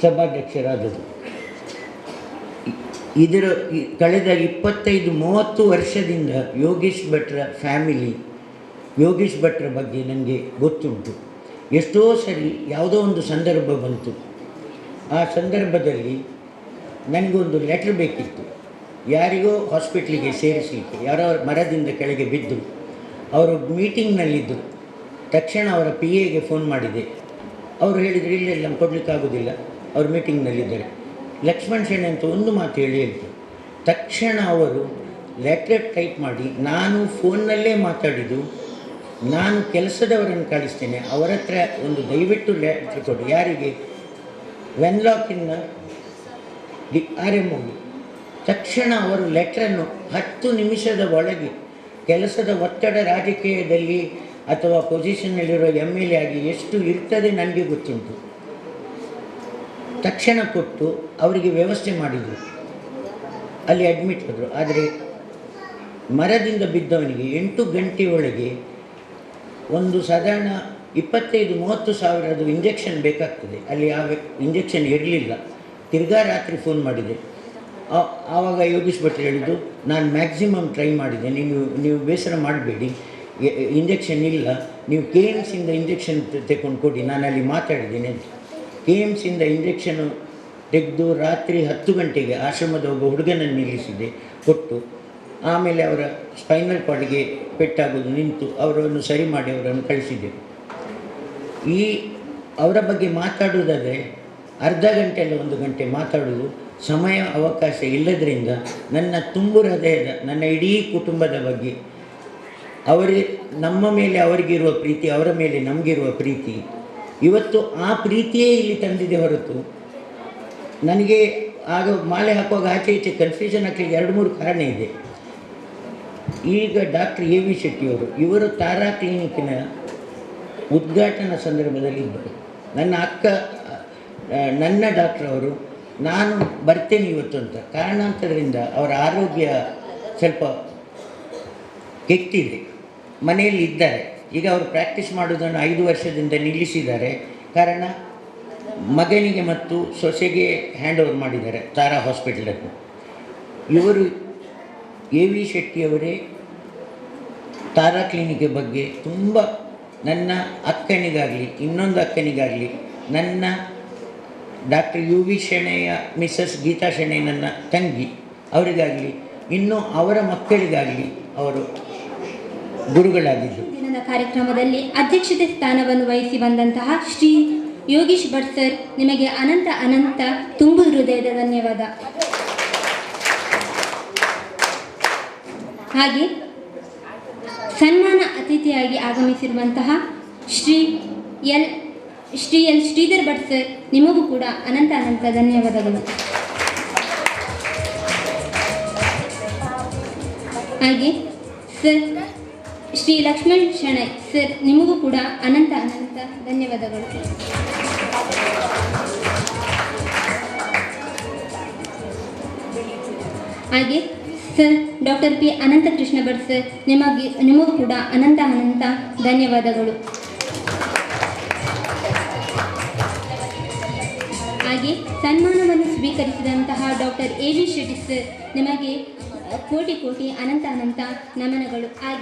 ಸಭಾಧ್ಯಕ್ಷರಾದರು. ಇದರ ಕಳೆದ 25-30 ವರ್ಷದಿಂದ ಯೋಗೀಶ್ ಭಟ್ರ ಫ್ಯಾಮಿಲಿ, ಯೋಗೀಶ್ ಭಟ್ರ ಬಗ್ಗೆ ನನಗೆ ಗೊತ್ತುಂಟು. ಎಷ್ಟೋ ಸರಿ ಯಾವುದೋ ಒಂದು ಸಂದರ್ಭ ಬಂತು. ಆ ಸಂದರ್ಭದಲ್ಲಿ ನನಗೊಂದು ಲೆಟ್ರ್ ಬೇಕಿತ್ತು. ಯಾರಿಗೋ ಹಾಸ್ಪಿಟ್ಲಿಗೆ ಸೇರಿಸಲಿಕ್ಕೆ, ಯಾರೋ ಮರದಿಂದ ಕೆಳಗೆ ಬಿದ್ದರು. ಅವರು ಮೀಟಿಂಗ್ನಲ್ಲಿದ್ದರು. ತಕ್ಷಣ ಅವರ ಪಿ ಎಗೆ ಫೋನ್ ಮಾಡಿದೆ. ಅವರು ಹೇಳಿದರು, ಇಲ್ಲ ಕೊಡಲಿಕ್ಕಾಗೋದಿಲ್ಲ, ಅವರು ಮೀಟಿಂಗ್ನಲ್ಲಿದ್ದಾರೆ. ಲಕ್ಷ್ಮಣ್ ಶೆಣೆ ಅಂತ ಒಂದು ಮಾತು ಹೇಳಿದ್ರು. ತಕ್ಷಣ ಅವರು ಲೆಟರ್ ಟೈಪ್ ಮಾಡಿ, ನಾನು ಫೋನ್ನಲ್ಲೇ ಮಾತಾಡಿದ್ದು, ನಾನು ಕೆಲಸದವರನ್ನು ಕಳಿಸ್ತೇನೆ, ಅವರ ಹತ್ರ ಒಂದು ದಯವಿಟ್ಟು ಲೆಟ್ರ್ ಕೊಡಿ. ಯಾರಿಗೆ? ವೆನ್ಲಾಕಿನ RMO. ತಕ್ಷಣ ಅವರು ಲೆಟ್ರನ್ನು 10 ನಿಮಿಷದ ಒಳಗೆ, ಕೆಲಸದ ಒತ್ತಡ ರಾಜಕೀಯದಲ್ಲಿ ಅಥವಾ ಪೊಸಿಷನ್ನಲ್ಲಿರೋ MLA ಆಗಿ ಎಷ್ಟು ಇರ್ತದೆ ನನಗೆ ಗೊತ್ತುಂಟು. ತಕ್ಷಣ ಕೊಟ್ಟು ಅವರಿಗೆ ವ್ಯವಸ್ಥೆ ಮಾಡಿದರು. ಅಲ್ಲಿ ಅಡ್ಮಿಟ್ ಆದರು. ಆದರೆ ಮರದಿಂದ ಬಿದ್ದವನಿಗೆ 8 ಗಂಟೆಯೊಳಗೆ ಒಂದು ಸಾಧಾರಣ 25-30 ಸಾವಿರದ ಇಂಜೆಕ್ಷನ್ ಬೇಕಾಗ್ತದೆ. ಅಲ್ಲಿ ಆ ಇಂಜೆಕ್ಷನ್ ಇರಲಿಲ್ಲ. ತಿರ್ಗಾ ರಾತ್ರಿ ಫೋನ್ ಮಾಡಿದೆ. ಆವಾಗ ಯೋಗೀಶ್ ಭಟ್ರು ಹೇಳಿದ್ದು, ನಾನು ಮ್ಯಾಕ್ಸಿಮಮ್ ಟ್ರೈ ಮಾಡಿದೆ, ನೀವು ಬೇಸರ ಮಾಡಬೇಡಿ, ಇಂಜೆಕ್ಷನ್ ಇಲ್ಲ, ನೀವು KMCಯಿಂದ ಇಂಜೆಕ್ಷನ್ ತೆಕೊಂಡು ಕೊಡಿ, ನಾನು ಅಲ್ಲಿ ಮಾತಾಡಿದ್ದೇನೆ ಅಂತ. KMCಯಿಂದ ಇಂಜೆಕ್ಷನು ತೆಗೆದು ರಾತ್ರಿ 10 ಗಂಟೆಗೆ ಆಶ್ರಮದ ಒಬ್ಬ ಹುಡುಗನನ್ನು ನಿಲ್ಲಿಸಿದೆ, ಕೊಟ್ಟು ಆಮೇಲೆ ಅವರ ಸ್ಪೈನಲ್ ಕಾರ್ಡ್ಗೆ ಪೆಟ್ಟಾಗೋದು ನಿಂತು ಅವರನ್ನು ಸರಿ ಮಾಡಿ ಅವರನ್ನು ಕಳಿಸಿದ್ದೆವು. ಅವರ ಬಗ್ಗೆ ಮಾತಾಡುವುದಾದರೆ ಅರ್ಧ ಗಂಟೆ ಅಲ್ಲ 1 ಗಂಟೆ ಮಾತಾಡೋದು ಸಮಯ ಅವಕಾಶ ಇಲ್ಲದರಿಂದ ನನ್ನ ತುಂಬು ಹೃದಯದ ನನ್ನ ಇಡೀ ಕುಟುಂಬದ ಬಗ್ಗೆ, ನಮ್ಮ ಮೇಲೆ ಅವರಿಗಿರುವ ಪ್ರೀತಿ, ಅವರ ಮೇಲೆ ನಮಗಿರುವ ಪ್ರೀತಿ, ಇವತ್ತು ಆ ಪ್ರೀತಿಯೇ ಇಲ್ಲಿ ತಂದಿದೆ ಹೊರತು ನನಗೆ ಆಗ ಮಾಲೆ ಹಾಕುವಾಗ ಆಚೆ ಈಚೆ ಕನ್ಫ್ಯೂಷನ್ ಆಗಲಿಕ್ಕೆ 2-3 ಕಾರಣ ಇದೆ. ಈಗ ಡಾಕ್ಟರ್ ಎ ವಿ ಶೆಟ್ಟಿಯವರು, ಇವರು ತಾರಾ ಕ್ಲಿನಿಕ್ಕಿನ ಉದ್ಘಾಟನಾ ಸಂದರ್ಭದಲ್ಲಿ ಇದ್ದರು. ನನ್ನ ಅಕ್ಕ, ನನ್ನ ಡಾಕ್ಟ್ರ್ ಅವರು, ನಾನು ಬರ್ತೇನೆ ಇವತ್ತು ಅಂತ, ಕಾರಣಾಂತರದಿಂದ ಅವರ ಆರೋಗ್ಯ ಸ್ವಲ್ಪ ಕೆಟ್ಟಿದೆ, ಮನೆಯಲ್ಲಿ ಇದ್ದಾರೆ. ಈಗ ಅವರು ಪ್ರಾಕ್ಟೀಸ್ ಮಾಡೋದನ್ನು 5 ವರ್ಷದಿಂದ ನಿಲ್ಲಿಸಿದ್ದಾರೆ. ಕಾರಣ ಮಗನಿಗೆ ಮತ್ತು ಸೊಸೆಗೆ ಹ್ಯಾಂಡ್ ಓವರ್ ಮಾಡಿದ್ದಾರೆ ತಾರಾ ಹಾಸ್ಪಿಟಲನ್ನು. ಇವರು ಎ ವಿ ಶೆಟ್ಟಿಯವರೇ ತಾರಾ ಕ್ಲಿನಿಕ್ ಬಗ್ಗೆ ತುಂಬ, ನನ್ನ ಅಕ್ಕನಿಗಾಗಲಿ ಇನ್ನೊಂದು ಅಕ್ಕನಿಗಾಗಲಿ, ನನ್ನ ಡಾಕ್ಟರ್ ಯು ವಿ ಶೆಣೆಯ ಮಿಸ್ಸಸ್ ಗೀತಾ ಶೆಣೆ ನನ್ನ ತಂಗಿ ಅವರಿಗಾಗಲಿ, ಇನ್ನೂ ಅವರ ಮಕ್ಕಳಿಗಾಗಲಿ ಅವರು ಗುರುಗಳಾಗಿದ್ದರು. ದಿನದ ಕಾರ್ಯಕ್ರಮದಲ್ಲಿ ಅಧ್ಯಕ್ಷತೆ ಸ್ಥಾನವನ್ನು ವಹಿಸಿ ಬಂದಂತಹ ಶ್ರೀ ಯೋಗೀಶ್ ಭಟ್ ಸರ್, ನಿಮಗೆ ಅನಂತ ಅನಂತ ತುಂಬು ಹೃದಯದ ಧನ್ಯವಾದ. ಹಾಗೆ ಸನ್ಮಾನ ಅತಿಥಿಯಾಗಿ ಆಗಮಿಸಿರುವಂತಹ ಶ್ರೀ ಎಲ್ ಶ್ರೀಧರ್ ಭಟ್ ಸರ್, ನಿಮಗೂ ಕೂಡ ಅನಂತ ಅನಂತ ಧನ್ಯವಾದಗಳು. ಹಾಗೆ ಸರ್ ಶ್ರೀ ಲಕ್ಷ್ಮಣ್ ಶೆಣೈ ಸರ್, ನಿಮಗೂ ಕೂಡ ಅನಂತ ಅನಂತ ಧನ್ಯವಾದಗಳು. ಹಾಗೆ sir doctor P Anantakrishna Bhat sir, ನಿಮಗೂ ಕೂಡ ಅನಂತ ಅನಂತ ಧನ್ಯವಾದಗಳು. ಹಾಗೆ ಸನ್ಮಾನವನ್ನು ಸ್ವೀಕರಿಸಿದಂತಹ doctor A V Shetty sir, ನಿಮಗೆ ಕೋಟಿ ಕೋಟಿ ಅನಂತ ಅನಂತ ನಮನಗಳು. ಹಾಗೆ